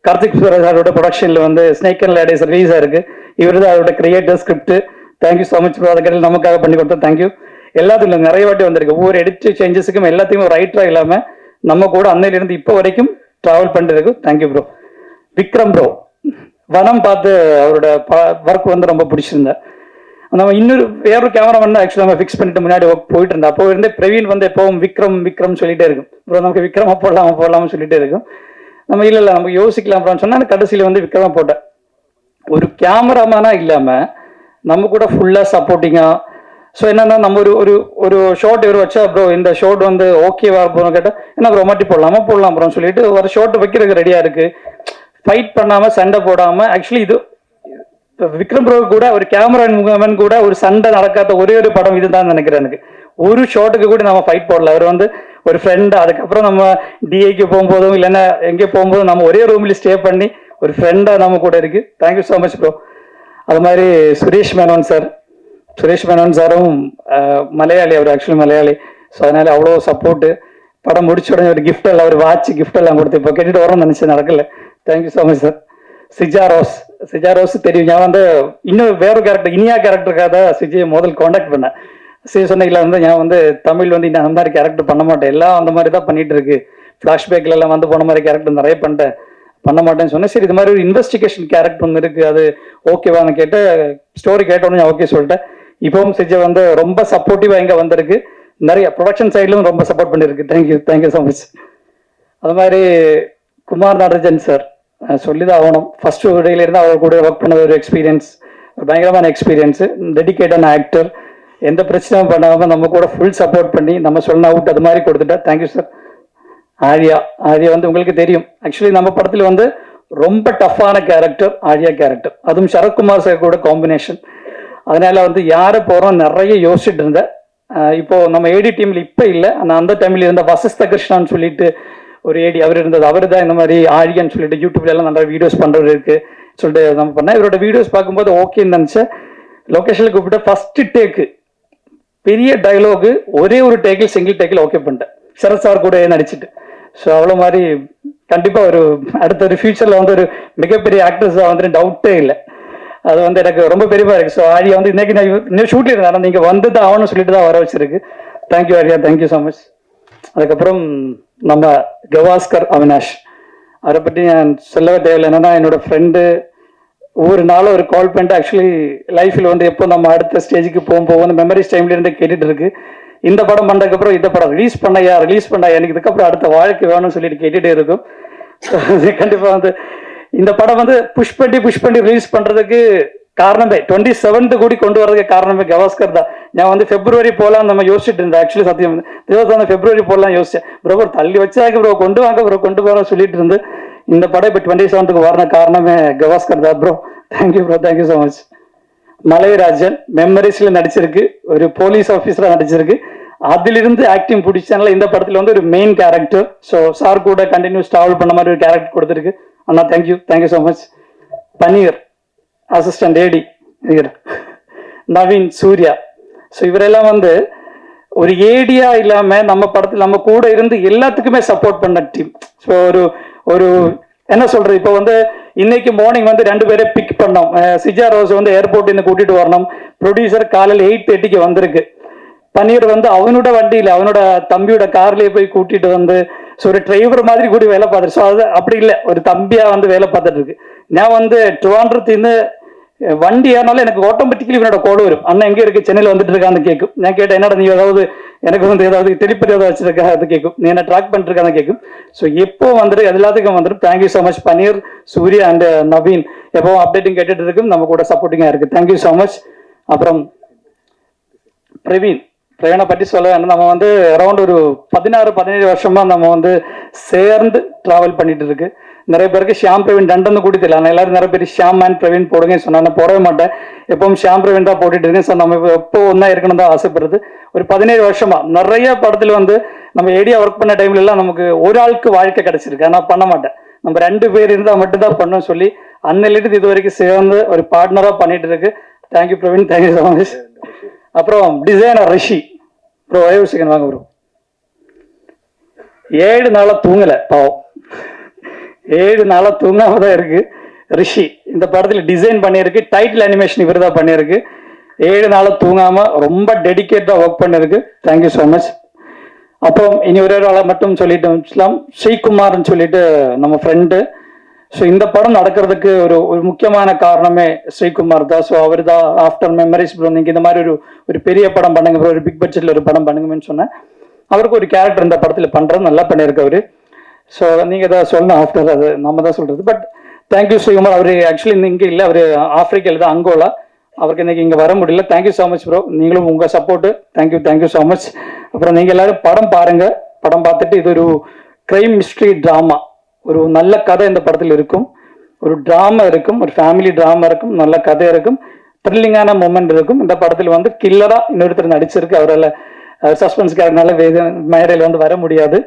கார்த்திக் சுப்ராஜோட ப்ரொடக்ஷனில் வந்து ஸ்னேக் அண்ட் லேடர்ஸ் ரிலீஸ் ஆயிருக்கு. இவர் தான் அவரோட creator script. Thank you so much bro. அதுக்கடையில் நமக்காக பண்ணி கொடுத்தோம். தேங்க்யூ. எல்லாத்துலையும் நிறைய வாட்டி வந்திருக்கு. ஒவ்வொரு எடிட் சேஞ்சஸுக்கும் எல்லாத்தையும் ஒரு ரைட்டராக இல்லாமல் நம்ம கூட அன்னையிலிருந்து இப்போ வரைக்கும் ட்ராவல் பண்ணிருக்கு. Thank you bro. விக்ரம் ப்ரோ வனம் பார்த்து அவரோட ஒர்க் வந்து ரொம்ப பிடிச்சிருந்தேன். நம்ம இன்னொரு வேறொரு கேமராமேன் தான் ஆக்சுவலாக நம்ம ஃபிக்ஸ் பண்ணிட்டு முன்னாடி ஒர்க் போயிட்டு இருந்தேன். அப்போ இருந்தே பிரவீன் வந்து எப்பவும் விக்ரம் சொல்லிட்டே இருக்கும். ப்ரோ நமக்கு விக்ரமா போடலாம்னு சொல்லிட்டே இருக்கும். நம்ம இல்லை நமக்கு யோசிக்கலாம் ப்ரோன்னு சொன்னால் கடைசியில் வந்து விக்ரமா போட்டேன். ஒரு கேமராமேனா இல்லாமல் நம்ம கூட ஃபுல்லாக சப்போர்ட்டிங்காக. ஸோ என்னன்னா நம்ம ஒரு ஷார்ட் இவர் வச்சா ப்ரோ இந்த ஷார்ட் வந்து ஓகேவா போகணும் கேட்டால் என்ன ப்ரோ மாட்டி போடலாம் ப்ரோன்னு சொல்லிட்டு ஒரு ஷார்ட் வைக்கிறதுக்கு ரெடியாக இருக்குது. ஃபைட் பண்ணாமல் சண்டை போடாமல். ஆக்சுவலி இது விக்ரம் ப்ரோ கூட ஒரு கேமராமேன் கூட ஒரு சண்டை நடக்காத ஒரே ஒரு படம் இதுதான் நினைக்கிறேன். எனக்கு ஒரு ஷாட்டுக்கு கூட நம்ம ஃபைட் போடல. அவர் வந்து ஒரு ஃப்ரெண்டு. அதுக்கப்புறம் நம்ம டிஐக்கு போகும்போதும் இல்லைன்னா எங்கே போகும்போதும் நம்ம ஒரே ரூம்ல ஸ்டே பண்ணி ஒரு ஃப்ரெண்டாக நம்ம கூட இருக்கு. Thank you so much bro. அது மாதிரி சுரேஷ் மேனன் சாரும் மலையாளி. அவர் ஆக்சுவலி மலையாளி. ஸோ அதனால அவ்வளோ சப்போர்ட்டு. படம் முடிச்ச உடனே ஒரு gift எல்லாம், ஒரு வாட்ச் gift எல்லாம் கொடுத்து இப்போ கேட்டுட்டு வரணும்னு நினச்சேன், நடக்கல. Thank you so much sir. Sija Rose தெரியும். நான் வந்து இன்னும் வேற கேரக்டர், இனியா கேரக்டருக்காக தான் சிஜியை முதல் காண்டாக்ட் பண்ணேன். சொன்னீங்களா வந்து நான் வந்து தமிழ் வந்து இன்னும் அந்த மாதிரி கேரக்டர் பண்ண மாட்டேன், எல்லாம் அந்த மாதிரி தான் பண்ணிட்டு இருக்கு, ஃப்ளாஷ்பேக்ல எல்லாம் வந்து போன மாதிரி கேரக்டர் நிறைய பண்ண மாட்டேன்னு சொன்னேன். சரி, இது மாதிரி ஒரு இன்வெஸ்டிகேஷன் கேரக்டர் ஒன்று இருக்கு, அது ஓகேவான்னு கேட்டு ஸ்டோரி கேட்டோன்னு ஓகே சொல்லிட்டேன். இப்பவும் சிஜை வந்து ரொம்ப சப்போர்ட்டிவா இங்கே வந்திருக்கு, நிறைய ப்ரொடக்ஷன் சைட்லும் ரொம்ப சப்போர்ட் பண்ணியிருக்கு. Thank you so much. அது மாதிரி குமார் நடராஜன் சார் சொல்லிதான் ஆகணும். ஃபர்ஸ்ட் டேல இருந்து அவர் கூட ஒர்க் பண்ண ஒரு எக்ஸ்பீரியன்ஸ், பயங்கரமான எக்ஸ்பீரியன்ஸு. டெடிகேட்டான ஆக்டர், எந்த பிரச்சனையும் பண்ணாமல் நம்ம கூட ஃபுல் சப்போர்ட் பண்ணி நம்ம சொன்ன அவுட் அது மாதிரி கொடுத்துட்டா. Thank you sir. ஆர்யா வந்து உங்களுக்கு தெரியும், ஆக்சுவலி நம்ம படத்தில் வந்து ரொம்ப டஃப்பான கேரக்டர் ஆர்யா கேரக்டர், அதுவும் சரத்குமார் சார் கூட காம்பினேஷன். அதனால வந்து யாரை போகிறோம் நிறைய யோசிச்சுட்டு இருந்தேன். இப்போ நம்ம ஏடி டீம்ல இப்போ இல்லை, ஆனால் அந்த டைம்ல இருந்த வசஸ்த கிருஷ்ணான்னு சொல்லிட்டு ஒரு ஏடி அவர் இருந்தது. அவர் தான் இந்த மாதிரி ஆரியன்னு சொல்லிட்டு யூடியூப்ல எல்லாம் நிறைய வீடியோஸ் பண்றது இருக்கு சொல்லிட்டு நம்ம பண்ணேன். இவரோட வீடியோஸ் பார்க்கும்போது ஓகேன்னு நினச்சேன். லொக்கேஷனில் கூப்பிட்டு ஃபர்ஸ்ட் டேக்கு பெரிய டைலாகு ஒரே ஒரு டேக்கில், சிங்கிள் டேக்கில் ஓகே பண்ணிட்டேன், சரத் சார் கூட நடிச்சுட்டு. ஸோ அவ்வளோ மாதிரி கண்டிப்பாக அடுத்த ஒரு ஃபியூச்சரில் வந்து ஒரு மிகப்பெரிய ஆக்டர்ஸாக வந்துட்டு டவுட்டே இல்லை. அது வந்து எனக்கு ரொம்ப பெருமையாக இருக்குது. ஸோ ஆரியா வந்து இன்னைக்கு நான் இன்னும் ஷூட்டில் இருந்தேன், ஆனால் நீங்கள் வந்து தான் ஆகணும்னு சொல்லிட்டு தான் வர வச்சிருக்கு. Thank you Arya, thank you so much. அதுக்கப்புறம் நம்ம கவாஸ்கர் அவினாஷ், அவரை பற்றி நான் சொல்லவே தேவையில்லை. என்னன்னா என்னோட ஃப்ரெண்டு, ஒவ்வொரு நாளும் ஒரு கால் பண்ணிட்டு ஆக்சுவலி லைஃப்பில் வந்து எப்போ நம்ம அடுத்த ஸ்டேஜுக்கு போகும் மெமரிஸ் டைம்ல இருந்து கேட்டுட்டு இருக்கு. இந்த படம் பண்ணதுக்கப்புறம் இந்த படம் ரிலீஸ் பண்ணையா எனக்கு இதுக்கப்புறம் அடுத்த வாழ்க்கை வேணும்னு சொல்லிட்டு கேட்டுட்டே இருக்கும். கண்டிப்பாக வந்து இந்த படம் வந்து புஷ் பண்ணி ரிலீஸ் பண்ணுறதுக்கு காரணமே 27th கூடி கொண்டு வரதுக்கு காரணமே கவாஸ்கர் தான். நான் வந்து பிப்ரவரி போகலாம் நம்ம யோசிச்சுட்டு இருந்தேன். ஆக்சுவலி சத்தியம் வந்து 27 பிப்ரவரி போகலாம் யோசிச்சேன். ப்ரோ தள்ளி வச்சாக்க ப்ரோ கொண்டு வாங்க ப்ரோ கொண்டு போகிறோம் சொல்லிட்டு இருந்து இந்த படம் இப்போ 27th வர காரணமே கவாஸ்கர் தான் bro. Thank you bro, thank you so much. Malairajan மெமரிஸ்ல நடிச்சிருக்கு, ஒரு போலீஸ் ஆஃபீஸராக நடிச்சிருக்கு. அதிலிருந்து ஆக்டிங் பிடிச்சனால இந்த படத்தில் வந்து ஒரு மெயின் கேரக்டர். ஸோ சார் கூட கண்டினியூஸ் ட்ராவல் பண்ண மாதிரி ஒரு கேரக்டர் கொடுத்துருக்கு. அண்ணா தேங்க்யூ ஸோ மச். பன்னீர் அசிஸ்டன்ட் ஏடி நவீன், சூர்யா. ஸோ இவரெல்லாம் வந்து ஒரு ஏடியா இல்லாமல் நம்ம படத்தில் நம்ம கூட இருந்து எல்லாத்துக்குமே சப்போர்ட் பண்ண டீம். ஸோ ஒரு என்ன சொல்றது, இப்போ வந்து இன்னைக்கு மார்னிங் வந்து 2 பேரை பிக் பண்ணோம். சிஜா ரோஸ் வந்து ஏர்போர்ட் இருந்து கூட்டிட்டு வரணும். ப்ரொடியூசர் காலையில் 8:30 வந்திருக்கு. பன்னீர் வந்து அவனோட வண்டியில் அவனோட தம்பியோட கார்லேயே போய் கூட்டிட்டு வந்து ஸோ ஒரு டிரைவர் மாதிரி கூட வேலை பார்த்துட்டு, ஸோ அது அப்படி இல்லை, ஒரு தம்பியா வந்து வேலை பார்த்துட்டு இருக்கு. நான் வந்து ட்ரிவாண்ட்ரத்துலேருந்து வண்டி ஏறினாலும் எனக்கு ஆட்டோமேட்டிக்கலி இவனோட கோடு வரும், அண்ணன் எங்கே இருக்கு, சென்னையில் வந்துட்டு இருக்கான்னு கேட்கும். நான் கேட்டேன் என்னடா நீ ஏதாவது எனக்கு வந்து ஏதாவது திருப்பதி ஏதாவது வச்சிருக்கா அது கேட்கும், நீ என்ன ட்ராக் பண்ணிருக்கான்னு கேட்கும். ஸோ எப்போ வந்துட்டு எல்லாத்துக்கும் வந்துட்டு thank you so much. Panneer, Surya and Naveen எப்பவும் அப்டேட்டிங் கேட்டுட்டு இருக்கும், நம்ம கூட சப்போர்ட்டிங்காக இருக்கு. Thank you so much. அப்புறம் பிரவீனை பற்றி சொல்ல வேண்டாம், நம்ம வந்து அரௌண்ட் ஒரு 16-17 வருஷமா நம்ம வந்து சேர்ந்து டிராவல் பண்ணிட்டு இருக்கு. நிறைய பேருக்கு ஷியாம் பிரவீன் ரெண்டுன்னு கூட தெரியல, ஆனால் எல்லாரும் நிறைய பேர் ஷியாம் அண்ட் பிரவீன் போடுங்க சொன்னா நான் போடவே மாட்டேன், எப்பவும் ஷியாம் பிரவீன் தான் போட்டுட்டு இருக்கேன். ஸோ நம்ம எப்போ ஒன்றா இருக்கணும் தான் ஆசைப்படுறது. ஒரு 17 வருஷமா நிறைய படத்துல வந்து நம்ம ஏடியா ஒர்க் பண்ண டைம்ல எல்லாம் நமக்கு ஒரு ஆளுக்கு வாழ்க்கை கிடைச்சிருக்கு, ஆனால் பண்ண மாட்டேன், நம்ம 2 பேர் இருந்தால் மட்டும்தான் பண்ணோம் சொல்லி அன்னிலிருந்து இது வரைக்கும் சேர்ந்து ஒரு பார்ட்னரா பண்ணிட்டு இருக்கு. Thank you Praveen, thank you so much. அப்புறம் டிசைனர் ரிஷி ப்ரோ, ஒரே ஒரு செகண்ட் வாங்க ப்ரோ. 7 நாளா தூங்கல பாவம், 7 நாளா தூங்காம தான் இருக்கு. ரிஷி இந்த படத்துல டிசைன் பண்ணியிருக்கு, டைட்டில் அனிமேஷன் இவர் தான் பண்ணியிருக்கு. 7 நாளா தூங்காம ரொம்ப டெடிகேட்டா ஒர்க் பண்ணிருக்கு. Thank you so much. அப்புறம் இனி ஒரு ஆளை மட்டும் சொல்லிட்டு ஸ்ரீகுமார்னு சொல்லிட்டு நம்ம ஃப்ரெண்டு. ஸோ இந்த படம் நடக்கிறதுக்கு ஒரு முக்கியமான காரணமே ஸ்ரீகுமார் தான். ஸோ அவர் தான் ஆஃப்டர் மெமரிஸ் ப்ரோ நீங்கள் இந்த மாதிரி ஒரு பெரிய படம் பண்ணுங்க ப்ரோ, ஒரு பிக் பட்ஜெட்டில் ஒரு படம் பண்ணுங்கன்னு சொன்னேன். அவருக்கு ஒரு கேரக்டர் இந்த படத்தில் பண்ணுறது நல்லா பண்ணியிருக்கு அவர். ஸோ நீங்கள் தான் சொல்லணும் ஆஃப்டர், அது நம்ம தான் சொல்கிறது. But thank you Sreekumar. அவர் ஆக்சுவலி இங்கே இல்லை, அவர் ஆஃப்ரிக்காவில் தான், அங்கோலா. அவருக்கு இன்னைக்கு இங்கே வர முடியல. தேங்க்யூ ஸோ மச் ப்ரோ, நீங்களும் உங்கள் சப்போர்ட்டு தேங்க்யூ ஸோ மச். அப்புறம் நீங்கள் எல்லாரும் படம் பாருங்கள், படம் பார்த்துட்டு இது ஒரு கிரைம் மிஸ்ட்ரி ட்ராமா, ஒரு நல்ல கதை இந்த படத்தில் இருக்கும், ஒரு டிராமா இருக்கும், ஒரு ஃபேமிலி டிராமா இருக்கும், நல்ல கதை இருக்கும், த்ரில்லிங்கான மூமெண்ட் இருக்கும். இந்த படத்தில் வந்து கில்லரா இன்னொருத்தர் நடிச்சிருக்கு, அவரால் சஸ்பென்ஸ் கேரக்டர்னால மேடையில் வந்து வர முடியாது.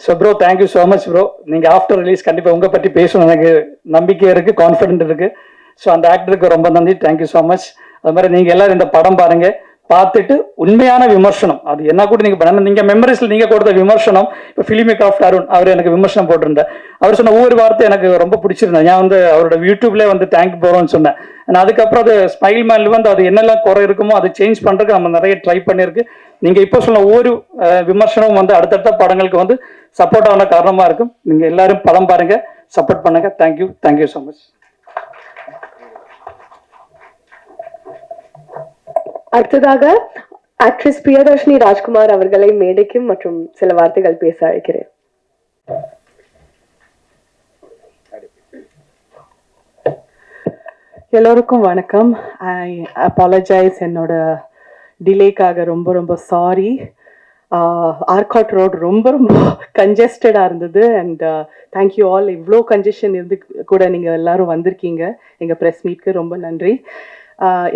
So bro thank you so much bro. நீங்கள் ஆஃப்டர் ரிலீஸ் கண்டிப்பாக உங்களை பற்றி பேசணும், எனக்கு நம்பிக்கை இருக்குது, கான்ஃபிடென்ட் இருக்குது. ஸோ அந்த ஆக்டருக்கு ரொம்ப நன்றி, தேங்க்யூ ஸோ மச். அது மாதிரி நீங்கள் எல்லாரும் இந்த படம் பாருங்கள், பார்த்துட்டு உண்மையான விமர்சனம் அது என்ன கூட நீங்கள் பண்ண நீங்கள் மெமரிஸில் நீங்கள் கொடுத்த விமர்சனம் இப்போ ஃபிலிமி கிராஃப்ட் அருண் அவர் எனக்கு விமர்சனம் போட்டிருந்தேன். அவர் சொன்ன ஒவ்வொரு வார்த்தை எனக்கு ரொம்ப பிடிச்சிருந்தேன். நான் வந்து அவரோட யூடியூப்லேயே வந்து தேங்க் போகிறோன்னு சொன்னேன். நான் அதுக்கப்புறம் அது ஸ்மைல் மேனில் வந்து அது என்னெல்லாம் குறை இருக்குமோ அதை சேஞ்ச் பண்ணுறதுக்கு நம்ம நிறைய ட்ரை பண்ணியிருக்கு. நீங்கள் இப்போ சொன்ன ஒவ்வொரு விமர்சனமும் வந்து அடுத்தடுத்த படங்களுக்கு வந்து சப்போர்ட் ஆன காரணமாக இருக்கும். நீங்கள் எல்லாரும் படம் பாருங்கள், சப்போர்ட் பண்ணுங்கள். Thank you so much. அடுத்ததாக ஆக்ட்ரஸ் பிரியதர்ஷினி ராஜ்குமார் அவர்களை மேடைக்கும் மற்றும் சில வார்த்தைகள் பேச அழைக்கிறேன். எல்லோருக்கும் வணக்கம். ஐ அப்பாலஜைஸ், என்னோட டிலேக்காக ரொம்ப ரொம்ப சாரி. ஆர்காட் ரோட் ரொம்ப ரொம்ப கன்ஜஸ்டடாக இருந்தது. And thank you all. இவ்வளோ கன்ஜெஷன் இருந்து கூட நீங்கள் எல்லாரும் வந்திருக்கீங்க எங்கள் ப்ரெஸ் மீட்க்கு. ரொம்ப நன்றி.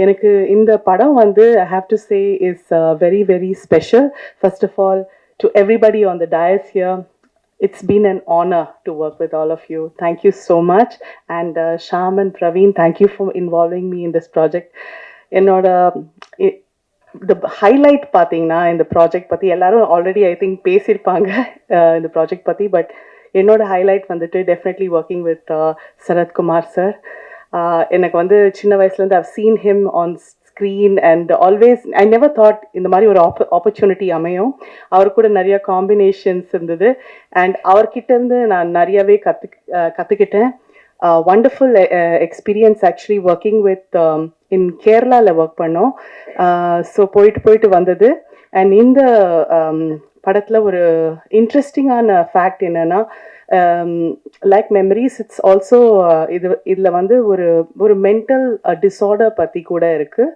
எனக்கு இந்த படம் வந்து I have to say is very very special. First of all to everybody on the dais here, it's been an honor to work with all of you. Thank you so much. And Shyam and Praveen, thank you for involving me in this project. என்னோட the highlight பார்த்தீங்கன்னா இந்த project பற்றி எல்லாரும் already I think பேசியிருப்பாங்க இந்த project பற்றி. But என்னோட highlight வந்துட்டு definitely working with Sarathkumar sir. எனக்கு வந்து சின்ன வயசுலேருந்து I've seen him on screen and always I never thought இந்த மாதிரி ஒரு ஆப்பர்ச்சுனிட்டி அமையும். அவர் கூட நிறைய காம்பினேஷன்ஸ் இருந்தது. அண்ட் அவர்கிட்ட இருந்து நான் நிறையவே கற்றுக்கிட்டேன். Wonderful experience actually working with in கேரளாவில் ஒர்க் பண்ணோம். ஸோ போயிட்டு வந்தது. அண்ட் இந்த படத்தில் ஒரு இன்ட்ரெஸ்டிங்கான ஃபேக்ட் என்னென்னா, லைக் மெமரிஸ், இட்ஸ் ஆல்சோ இதில் வந்து ஒரு மென்டல் டிஸார்டர் பற்றி கூட இருக்குது.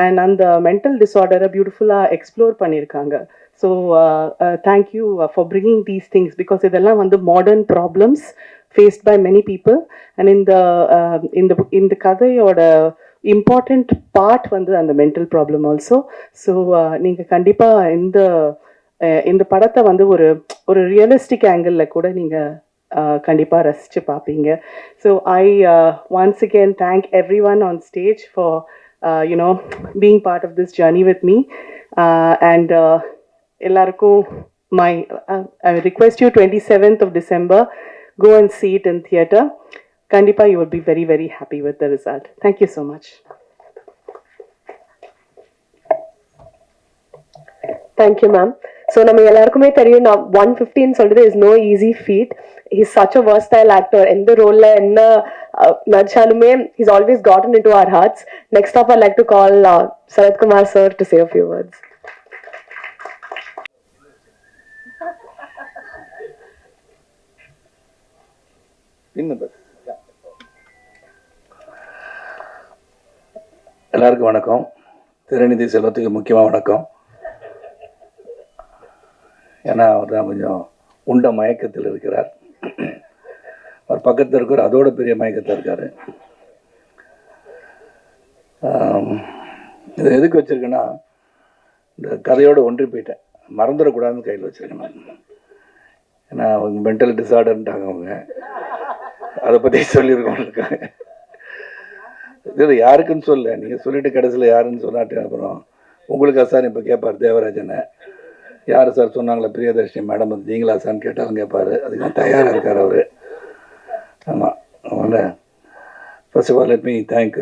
அண்ட் அந்த மென்டல் டிஸார்டரை பியூட்டிஃபுல்லாக எக்ஸ்ப்ளோர் பண்ணியிருக்காங்க. So thank you for bringing these things, because இதெல்லாம் வந்து modern problems faced by many people. And இந்த கதையோட இம்பார்ட்டண்ட் பார்ட் வந்து அந்த மென்டல் ப்ராப்ளம் ஆல்சோ. ஸோ நீங்கள் கண்டிப்பாக இந்த படத்தை வந்து ஒரு ரியலிஸ்டிக் ஆங்கிளில் கூட நீங்கள் கண்டிப்பாக ரசித்து பார்ப்பீங்க. So I once again thank every one on stage for being part of this journey with me. And எல்லாருக்கும் I request you 27th of December, go and see it in theatre. கண்டிப்பாக you will be very very happy with the result. Thank you so much. Thank you, ma'am. So நம்ம எல்லாருக்குமே தெரியும், நான் 115 சொல்றது is no easy feat. He's such a versatile actor. எந்த ரோல்ல என்ன நடிச்சாலுமே he's always gotten into our hearts. Next up I like to call Sarathkumar sir to say a few words. எல்லாருக்கும் வணக்கம். திரைநிதி செல்வத்துக்கு முக்கியமாக வணக்கம். ஏன்னா அவர் தான் கொஞ்சம் உண்ட மயக்கத்தில் இருக்கிறார். அவர் பக்கத்தில் இருக்கிற அதோட பெரிய மயக்கத்தில் இருக்கார். இது எதுக்கு வச்சுருக்கேன்னா, இந்த கதையோடு ஒன்றி போயிட்டேன், மறந்துடக்கூடாதுன்னு கையில் வச்சுருக்கேன். ஏன்னா அவங்க மென்டல் டிஸார்டர்ன்ட்டாங்க, அவங்க அதை பற்றி சொல்லியிருக்கோம் இருக்காங்க. இது யாருக்குன்னு சொல்ல, நீங்கள் சொல்லிவிட்டு கடைசியில் யாருன்னு சொன்னாட்டு அப்புறம் உங்களுக்கு சார் இப்போ கேட்பார் தேவராஜனை, யார் சார் சொன்னாங்களே பிரியதர்ஷினி மேடம் வந்து நீங்களா சார்னு கேட்டாலும் கேட்பார். அதுக்கு தயாராக இருக்கார் அவர். ஆமாம், அதனால் first of all let me thank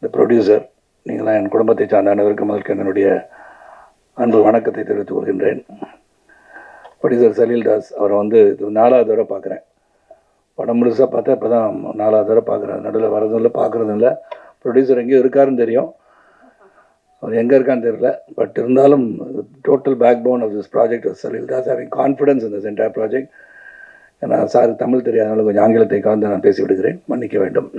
the producer. நீங்களாம் என் குடும்பத்தை சார்ந்த அனைவருக்கு முதல்க்கு என்னுடைய அன்பு வணக்கத்தை தெரிவித்துக் கொள்கின்றேன். ப்ரொடியூசர் சலீல் தாஸ் அவரை வந்து இது 4வது தடவை பார்க்குறேன். படம் முழுசாக பார்த்தா இப்போ தான் 4வது தடவை பார்க்குறேன். நடுவில் வரதும் இல்லை, பார்க்குறதும் இல்லை. ப்ரொடியூசர் எங்கேயும் இருக்காருன்னு தெரியும், அவர் எங்கே இருக்கான்னு தெரியல. பட் இருந்தாலும் total backbone of this project Salil Das, having confidence in this entire project. ஏன்னா சார் தமிழ் தெரியாதனால கொஞ்சம் ஆங்கிலத்தை கலந்து நான் பேசி விடுகிறேன், மன்னிக்க வேண்டும்.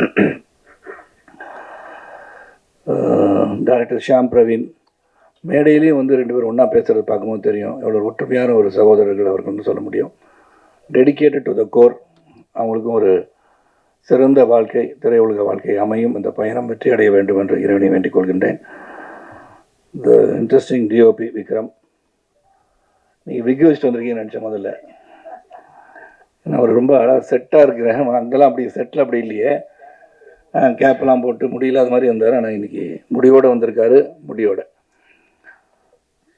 டைரக்டர் ஷியாம் பிரவீன், மேடையிலையும் வந்து 2 பேரும் ஒன்றா பேசுகிறது பார்க்கும்போது தெரியும் எவ்வளோ ஒற்றுமையான ஒரு சகோதரர்கள் அவருக்கு சொல்ல முடியும். Dedicated to the core. அவங்களுக்கும் ஒரு சிறந்த வாழ்க்கை, திரையுலக வாழ்க்கை அமையும், இந்த பயணம் வெற்றி அடைய வேண்டும் என்று இறைவனை வேண்டிக் கொள்கின்றேன். த இன்ட்ரெஸ்டிங் டிஓபி விக்ரம், நீங்கள் விக் வச்சுட்டு வந்திருக்கீங்கன்னு நினச்சேன் முதல்ல. நான் ஒரு ரொம்ப அழகாக செட்டாக இருக்கிறேன், அங்கெல்லாம் அப்படி செட்டில் அப்படி இல்லையே. கேப்லாம் போட்டு முடியில்லாத மாதிரி இருந்தார். ஆனால் இன்றைக்கி முடிவோடு வந்திருக்காரு, முடியோட.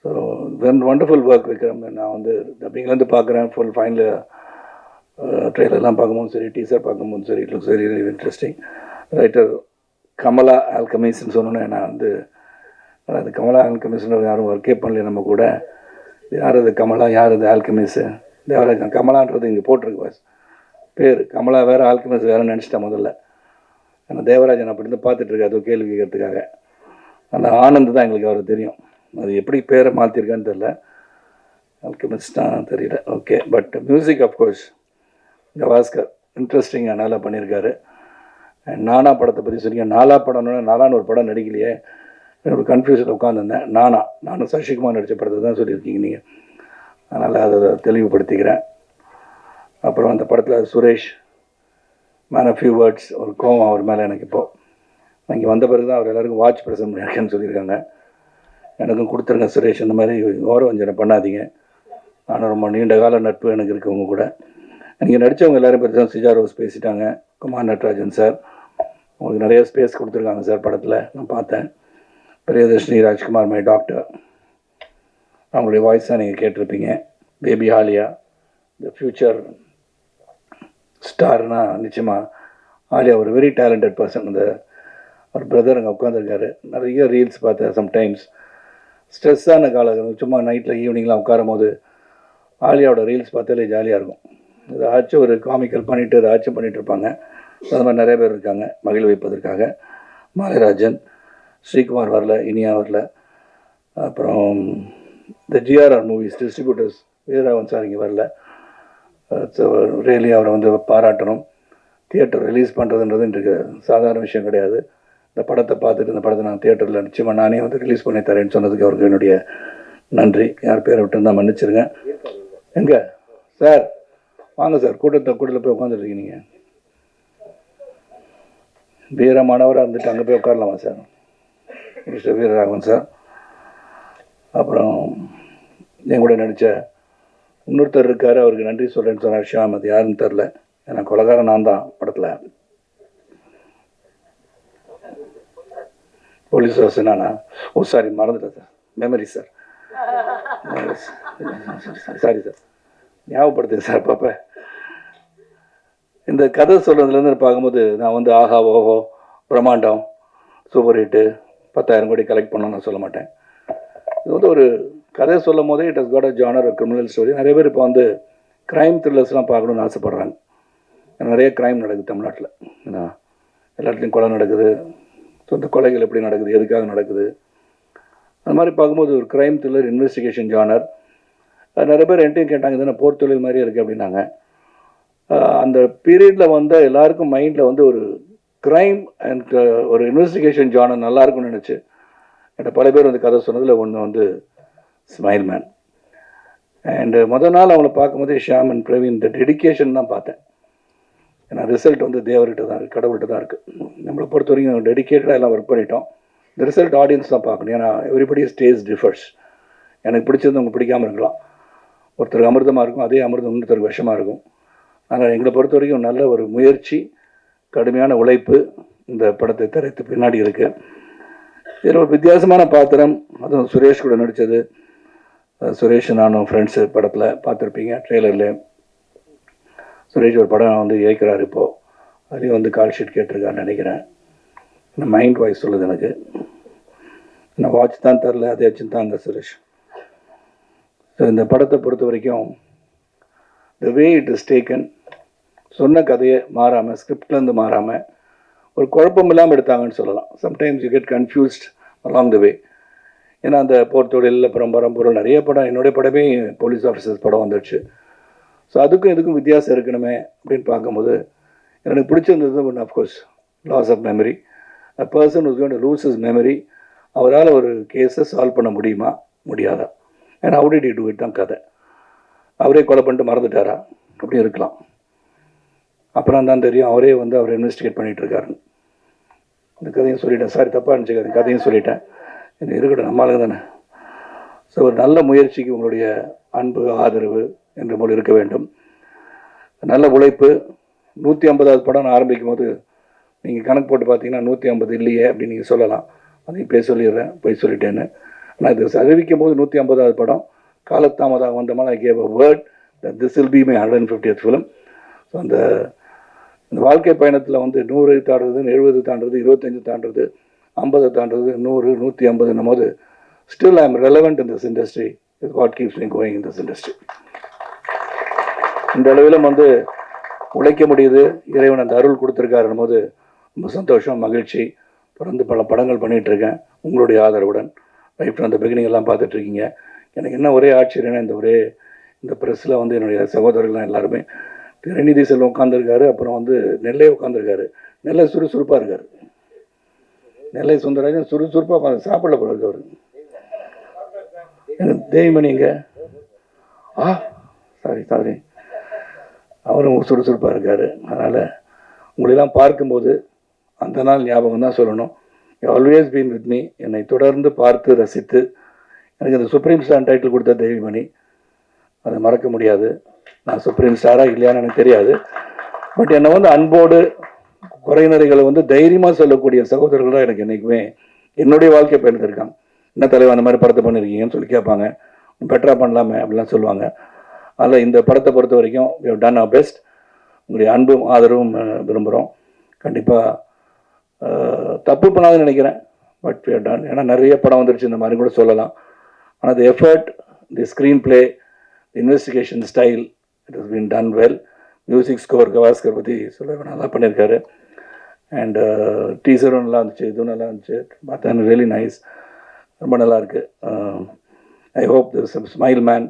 So wonderful work Vikram. நான் வந்து டப்பிங்லேருந்து பார்க்குறேன், ஃபுல் ஃபைனல் ட்ரெயிலர்லாம் பார்க்கும்போது சரி, டீசர் பார்க்கும்போது சரி, it looks very interesting. Writer Kamala ஆல்கமிஸ்ன்னு சொன்னோன்னே நான் வந்து அது கமலா ஆல்கமிஸ்ன்னு யாரும் ஒர்க்கே பண்ணல நம்ம கூட. யார் அது கமலா, யார் அது ஆல்கமிஸு? தேவராஜன் கமலான்றது இங்கே போட்டிருக்கு பாஸ் பேர். கமலா வேறு, ஆல்கமிஸ் வேறு நினச்சிட்டேன் முதல்ல. ஆனால் தேவராஜன் அப்படி இருந்து பார்த்துட்ருக்காரு அது கேள்வி கேட்கறதுக்காக. அந்த ஆனந்த் தான் எங்களுக்கு அவர் தெரியும். அது எப்படி பேரை மாற்றிருக்கான்னு தெரில, ஆல்கமிஸ்டாக தெரியல. Okay, but music of course Gavaskar இன்ட்ரெஸ்டிங்காக நல்லா பண்ணியிருக்காரு. நானா படத்தை பற்றி சொன்னீங்க. நாலா படம்னு நாலான்னு ஒரு படம் நடிக்கலையே, ஒரு கன்ஃபியூஷன் உட்காந்துருந்தேன். நானும் சசிகுமார் நடித்த படத்தை தான் சொல்லியிருக்கீங்க நீங்கள், அதனால் அதை தெளிவுபடுத்திக்கிறேன். அப்புறம் அந்த படத்தில் Suresh man of few words, ஒரு கோவம் அவர் மேலே எனக்கு இப்போது இங்கே வந்த பிறகு தான் அவர் எல்லாருக்கும் வாட்ச் ப்ரெசன்ட் பண்ணியிருக்கேன்னு சொல்லியிருக்காங்க. எனக்கும் கொடுத்துருங்க சுரேஷ், இந்த மாதிரி ஓரவஞ்சனை பண்ணாதீங்க. ஆனால் ரொம்ப நீண்ட கால நட்பு எனக்கு இருக்கவங்க கூட. நீங்கள் நடித்தவங்க எல்லோரும் பற்றி தான் சிஜா ரோஸ் பேசிட்டாங்க. குமார் நட்ராஜன் சார் உங்களுக்கு நிறைய ஸ்பேஸ் கொடுத்துருக்காங்க சார் படத்தில், நான் பார்த்தேன். பிரியதர்ஷினி ராஜ்குமார் மை டாக்டர், அவங்களுடைய வாய்ஸ் தான் நீங்கள் கேட்டிருப்பீங்க. பேபி ஆலியா த ஃப்யூச்சர் ஸ்டார்னா நிச்சயமாக ஆலியா ஒரு வெரி டேலண்டட் பர்சன். அந்த ஒரு பிரதர் அங்கே உட்காந்துருக்காரு. நிறைய ரீல்ஸ் பார்த்தேன். சம்டைம்ஸ் ஸ்ட்ரெஸ்ஸான காலம் சும்மா நைட்டில் ஈவினிங்லாம் உட்காரும் போது ஆலியாவோட ரீல்ஸ் பார்த்தாலே ஜாலியாக இருக்கும். ஏதாச்சும் ஒரு காமிக்கல் பண்ணிவிட்டு ஏதாச்சும் பண்ணிகிட்டு இருப்பாங்க. அது மாதிரி நிறைய பேர் இருக்காங்க மகிழ் வைப்பதற்காக. மாலைராஜன், ஸ்ரீகுமார் வரல, இனியா வரல. அப்புறம் இந்த ஜிஆர்ஆர் மூவிஸ் டிஸ்ட்ரிபியூட்டர்ஸ் வீரராவன் சார் இங்கே வரல. ரியலி அவரை வந்து பாராட்டணும். தியேட்டர் ரிலீஸ் பண்ணுறதுன்றது இன்றைக்கு சாதாரண விஷயம் கிடையாது. இந்த படத்தை பார்த்துட்டு இந்த படத்தை நான் தியேட்டரில் நிச்சயமாக நானே வந்து ரிலீஸ் பண்ணி தரேன்னு சொன்னதுக்கு அவருக்கு என்னுடைய நன்றி. யார் பேரை விட்டுருந்தா மன்னிச்சிருங்க. எங்கே சார் வாங்க சார், கூட்டத்தில் போய் உட்காந்துருக்கீங்க நீங்கள். வீரமானவராக இருந்துட்டு அங்கே போய் உட்காரலாமா சார்? Mister Veeraraghavan sir. அப்புறம் என் கூட நடித்த இன்னொருத்தர் இருக்கார், அவருக்கு நன்றி சொல்கிறேன்னு சொன்னார் ஷியாம். அது யாருன்னு தெரில, ஏன்னா கொலகாரன் நான் தான் படத்தில். போலீஸ் வாசனானா? ஓ சாரி, மறந்துட்டேன் sir, memory sir, sorry sir, ஞாபகப்படுத்துங்க சார் பாப்பா. இந்த கதை சொல்கிறதுலேருந்து பார்க்கும்போது நான் வந்து ஆஹா ஓஹோ பிரம்மாண்டம் சூப்பர் ஹிட்டு 10,000 கோடி கலெக்ட் பண்ணோன்னு நான் சொல்ல மாட்டேன். இது வந்து ஒரு கதை சொல்லும் போதே it has got a genre, criminal story. நிறைய பேர் இப்போ வந்து க்ரைம் த்ரில்லர்ஸ்லாம் பார்க்கணுன்னு ஆசைப்பட்றாங்க. நிறைய க்ரைம் நடக்குது தமிழ்நாட்டில். ஏன்னா எல்லா இடத்துலையும் கொலை நடக்குது, சொந்த கொலைகள் எப்படி நடக்குது, எதுக்காக நடக்குது, அந்த மாதிரி பார்க்கும்போது ஒரு க்ரைம் த்ரில்லர் இன்வெஸ்டிகேஷன் ஜானர். நிறைய பேர் என்கிட்டையும் கேட்டாங்க, இதுனா போர் தொழில் மாதிரி இருக்குது அப்படின்னாங்க. அந்த பீரியடில் வந்து எல்லாருக்கும் மைண்டில் வந்து ஒரு க்ரைம் அண்ட் ஒரு இன்வெஸ்டிகேஷன் ஜானர் நல்லாயிருக்கும்னு நினச்சி என்கிட்ட பல பேர் வந்து கதை சொன்னதில் ஒன்று வந்து ஸ்மைல் மேன். அண்டு முதல் நாள் அவங்கள பார்க்கும்போதே ஷியாம் அண்ட் பிரவீன் இந்த டெடிக்கேஷன் தான் பார்த்தேன். ஏன்னா ரிசல்ட் வந்து தேவர்கிட்ட தான் இருக்குது, கடவுள்கிட்ட தான் இருக்குது. நம்மளை பொறுத்த வரைக்கும் டெடிக்கேட்டடாக எல்லாம் ஒர்க் பண்ணிட்டோம். இந்த ரிசல்ட் ஆடியன்ஸ் தான் பார்க்கணும். ஏன்னா எவ்ரிபடி ஸ்டேஜ் டிஃபர்ஸ். எனக்கு பிடிச்சது உங்களுக்கு பிடிக்காமல் இருக்கலாம். ஒருத்தருக்கு அமிர்தமாக இருக்கும், அதே அமிர்தம் இன்னொருத்தருக்கு விஷமாக இருக்கும். ஆனால் எங்களை பொறுத்த வரைக்கும் நல்ல ஒரு முயற்சி, கடுமையான உழைப்பு இந்த படத்தை திரைத்து பின்னாடி இருக்குது. இதில் ஒரு வித்தியாசமான பாத்திரம், அதுவும் சுரேஷ் கூட நடித்தது. சுரேஷ் நானும் ஃப்ரெண்ட்ஸு படத்தில் பார்த்துருப்பீங்க ட்ரெய்லரில். சுரேஷ் ஒரு படம் வந்து இயக்கிறார் இப்போது, அதுலேயும் வந்து கால் ஷீட் கேட்டிருக்காருன்னு நினைக்கிறேன். நான் மைண்ட் வாய்ஸ் சொல்லுது எனக்கு, நான் வாட்ச் தான் தரல, அதையாச்சும் தாங்க சுரேஷ். ஸோ இந்த படத்தை பொறுத்த வரைக்கும் த வே இட் இஸ் டேக்கன், சொன்ன கதையை மாறாமல், ஸ்கிரிப்ட்லேருந்து மாறாமல், ஒரு குழப்பம் இல்லாமல் எடுத்தாங்கன்னு சொல்லலாம். Sometimes you get confused along the way. ஏன்னா அந்த போர் தொழில், அப்புறம் பரம்பொருள், நிறைய படம், என்னுடைய படமே போலீஸ் ஆஃபீஸர்ஸ் படம் வந்துடுச்சு. ஸோ அதுக்கும் இதுக்கும் வித்தியாசம் இருக்கணுமே அப்படின்னு பார்க்கும்போது எனக்கு பிடிச்சிருந்தது ஒன்று of course loss of memory. A person is going to lose his memory. அவரால் ஒரு கேஸை சால்வ் பண்ண முடியுமா, முடியாதா? ஏன்னா how did he do it தான் கதை. அவரே கொலை பண்ணிட்டு மறந்துட்டாரா, அப்படி இருக்கலாம். அப்புறம் தான் தெரியும் அவரே வந்து அவரை இன்வெஸ்டிகேட் பண்ணிகிட்டு இருக்காருன்னு. இந்த கதையும் சொல்லிட்டேன், சாரி தப்பாக இருந்துச்சு, கதையும் சொல்லிட்டேன். எனக்கு இருக்கட்டும், நம்மளுக்கு தானே. ஸோ ஒரு நல்ல முயற்சிக்கு உங்களுடைய அன்பு, ஆதரவு என்ற போல் இருக்க வேண்டும். நல்ல உழைப்பு. 150வது படம் நான் ஆரம்பிக்கும் போது நீங்கள் கணக்கு போட்டு பார்த்தீங்கன்னா 150 இல்லையே அப்படின்னு நீங்கள் சொல்லலாம். அதையும் போய் சொல்லிடுறேன், போய் சொல்லிட்டேன்னு. ஆனால் இது அறிவிக்கும் போது 150வது படம் காலத்தாமதாக வந்தமான I gave a word that this will be my 150th film. So அந்த வாழ்க்கை பயணத்தில் வந்து 100 தாண்டுறது, 70 தாண்டுறது, 25 தாண்டுறது, 50 தாண்டுறது, 100, 150 போது still I am relevant in this industry is what keeps me going in this industry. இந்த அளவிலும் வந்து உழைக்க முடியுது, இறைவன் அந்த அருள் கொடுத்துருக்காருன்னும் போது ரொம்ப சந்தோஷம், மகிழ்ச்சி. தொடர்ந்து பல படங்கள் பண்ணிகிட்ருக்கேன் உங்களுடைய ஆதரவுடன். ரைட் ஃப்ரம் த பிகினிங் எல்லாம் பார்த்துட்ருக்கீங்க. எனக்கு என்ன ஒரே ஆச்சரியம்னா இந்த ப்ரெஸ்ஸில் வந்து என்னுடைய சகோதரர்கள்லாம் எல்லாருமே திருநிதி செல்வம் உட்காந்துருக்காரு, அப்புறம் வந்து நெல்லை உட்காந்துருக்காரு. நெல்லை சுறுசுறுப்பாக இருக்கார். நெல்லை சுந்தரராஜன் சுறுசுறுப்பாக உட்காந்து சாப்பிடல போல இருக்கவர். தேவிமணிங்க சாரி அவரும் சுறுசுறுப்பாக இருக்கார். அதனால் உங்களெல்லாம் பார்க்கும்போது அந்த நாள் ஞாபகம் தான் சொல்லணும். Always been with me. என்னை தொடர்ந்து பார்த்து ரசித்து எனக்கு இந்த சுப்ரீம் ஸ்டார் டைட்டில் கொடுத்த தேவிமணி, அதை மறக்க முடியாது. நான் சுப்ரீம் ஸ்டாராக இல்லையான்னு எனக்கு தெரியாது. பட் என்னை வந்து அன்போடு குறைநிறைகளை வந்து தைரியமாக சொல்லக்கூடிய சகோதரர்கள் தான் எனக்கு என்றைக்குமே என்னுடைய வாழ்க்கை பயணத்தில் இருக்காங்க. என்ன தலைவர் அந்த மாதிரி படத்தை பண்ணியிருக்கீங்கன்னு சொல்லி கேட்பாங்க. பெட்டராக பண்ணலாமே அப்படிலாம் சொல்லுவாங்க. அதில் இந்த படத்தை பொறுத்த வரைக்கும் we have done our best. உங்களுடைய அன்பும் ஆதரவும் விரும்புகிறோம். கண்டிப்பாக தப்பு பண்ணாதுன்னு நினைக்கிறேன். But we have done. ஏன்னா நிறைய படம் வந்துருச்சு, இந்த மாதிரி கூட சொல்லலாம். ஆனால் the effort, the screenplay, the investigation style, it has been done well. Music score Gavaskar பற்றி சொல்ல நல்லா பண்ணியிருக்காரு. அண்ட் டீசரும் நல்லா இருந்துச்சு, இதுவும் நல்லா இருந்துச்சு. பார்த்தா ரியலி நைஸ், ரொம்ப நல்லாயிருக்கு. I hope this smile man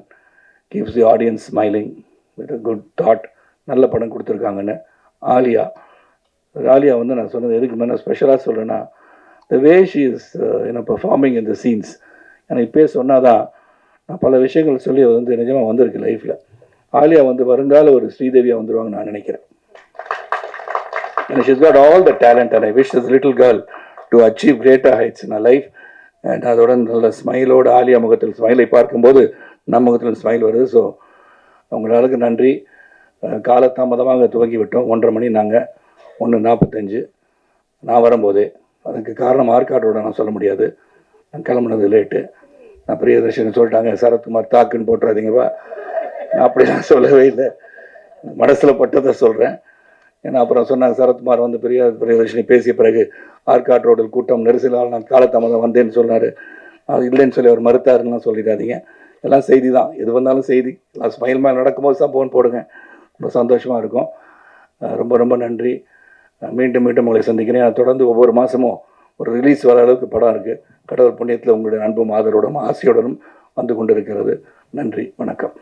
keeps the audience smiling with a good thought. நல்ல படம் கொடுத்துருக்காங்கன்னு. ஆலியா வந்து நான் சொன்னது எதுக்கு மேலே ஸ்பெஷலாக சொல்கிறேன்னா, the way she is performing in the scenes. எனக்கு இப்போயே சொன்னால் தான் நான் பல விஷயங்கள் சொல்லி வந்து நிஜமாக வந்திருக்கு லைஃப்பில். ஆலியா வந்து வருங்கால ஒரு ஸ்ரீதேவியாக வந்துடுவாங்க நான் நினைக்கிறேன். And she's got all the talent and I wish this little girl to achieve greater heights in her life. And அதோட நல்ல ஸ்மைலோடு ஆலியா முகத்தில் ஸ்மைலை பார்க்கும்போது நம்ம முகத்தில் ஸ்மைல் வருது. ஸோ அவங்களுக்கு நன்றி. காலதாமதமாக துவங்கி விட்டோம். 1:30 மணி, நாங்கள் 1:45 நான் வரும்போதே. அதுக்கு காரணம் ஆர்காட்டோட நான் சொல்ல முடியாது, நான் கிளம்புனது லேட்டு. நான் பிரியதர்ஷன் சொல்லிட்டாங்க, சரத்குமார் தாக்குன்னு போட்டுறாதீங்கப்பா. நான் அப்படிலாம் சொல்லவே இல்லை, மனசில் பட்டதை சொல்கிறேன். ஏன்னா அப்புறம் சொன்னாங்க சரத்குமார் வந்து பிரியதர்ஷினி பேசிய பிறகு ஆர்காட் ரோடில் கூட்டம் நெரிசலால் நான் காலதாமதம் வந்தேன்னு சொன்னார். அது இல்லைன்னு சொல்லி அவர் மறுத்தாருலாம் சொல்லிடாதீங்க. எல்லாம் செய்தி தான், எது வந்தாலும் செய்தி. எல்லாம் ஸ்மைல் மேல் நடக்கும்போது தான் ஃபோன் போடுங்க, ரொம்ப சந்தோஷமாக இருக்கும். ரொம்ப ரொம்ப நன்றி. மீண்டும் மீண்டும் உங்களை சந்திக்கிறேன். தொடர்ந்து ஒவ்வொரு மாதமும் ஒரு ரிலீஸ் வர அளவுக்கு படம் இருக்குது. கடவுள் புண்ணியத்தில் உங்களுடைய அன்பும் ஆதரவோடும் ஆசையுடனும் வந்து கொண்டிருக்கிறது. நன்றி, வணக்கம்.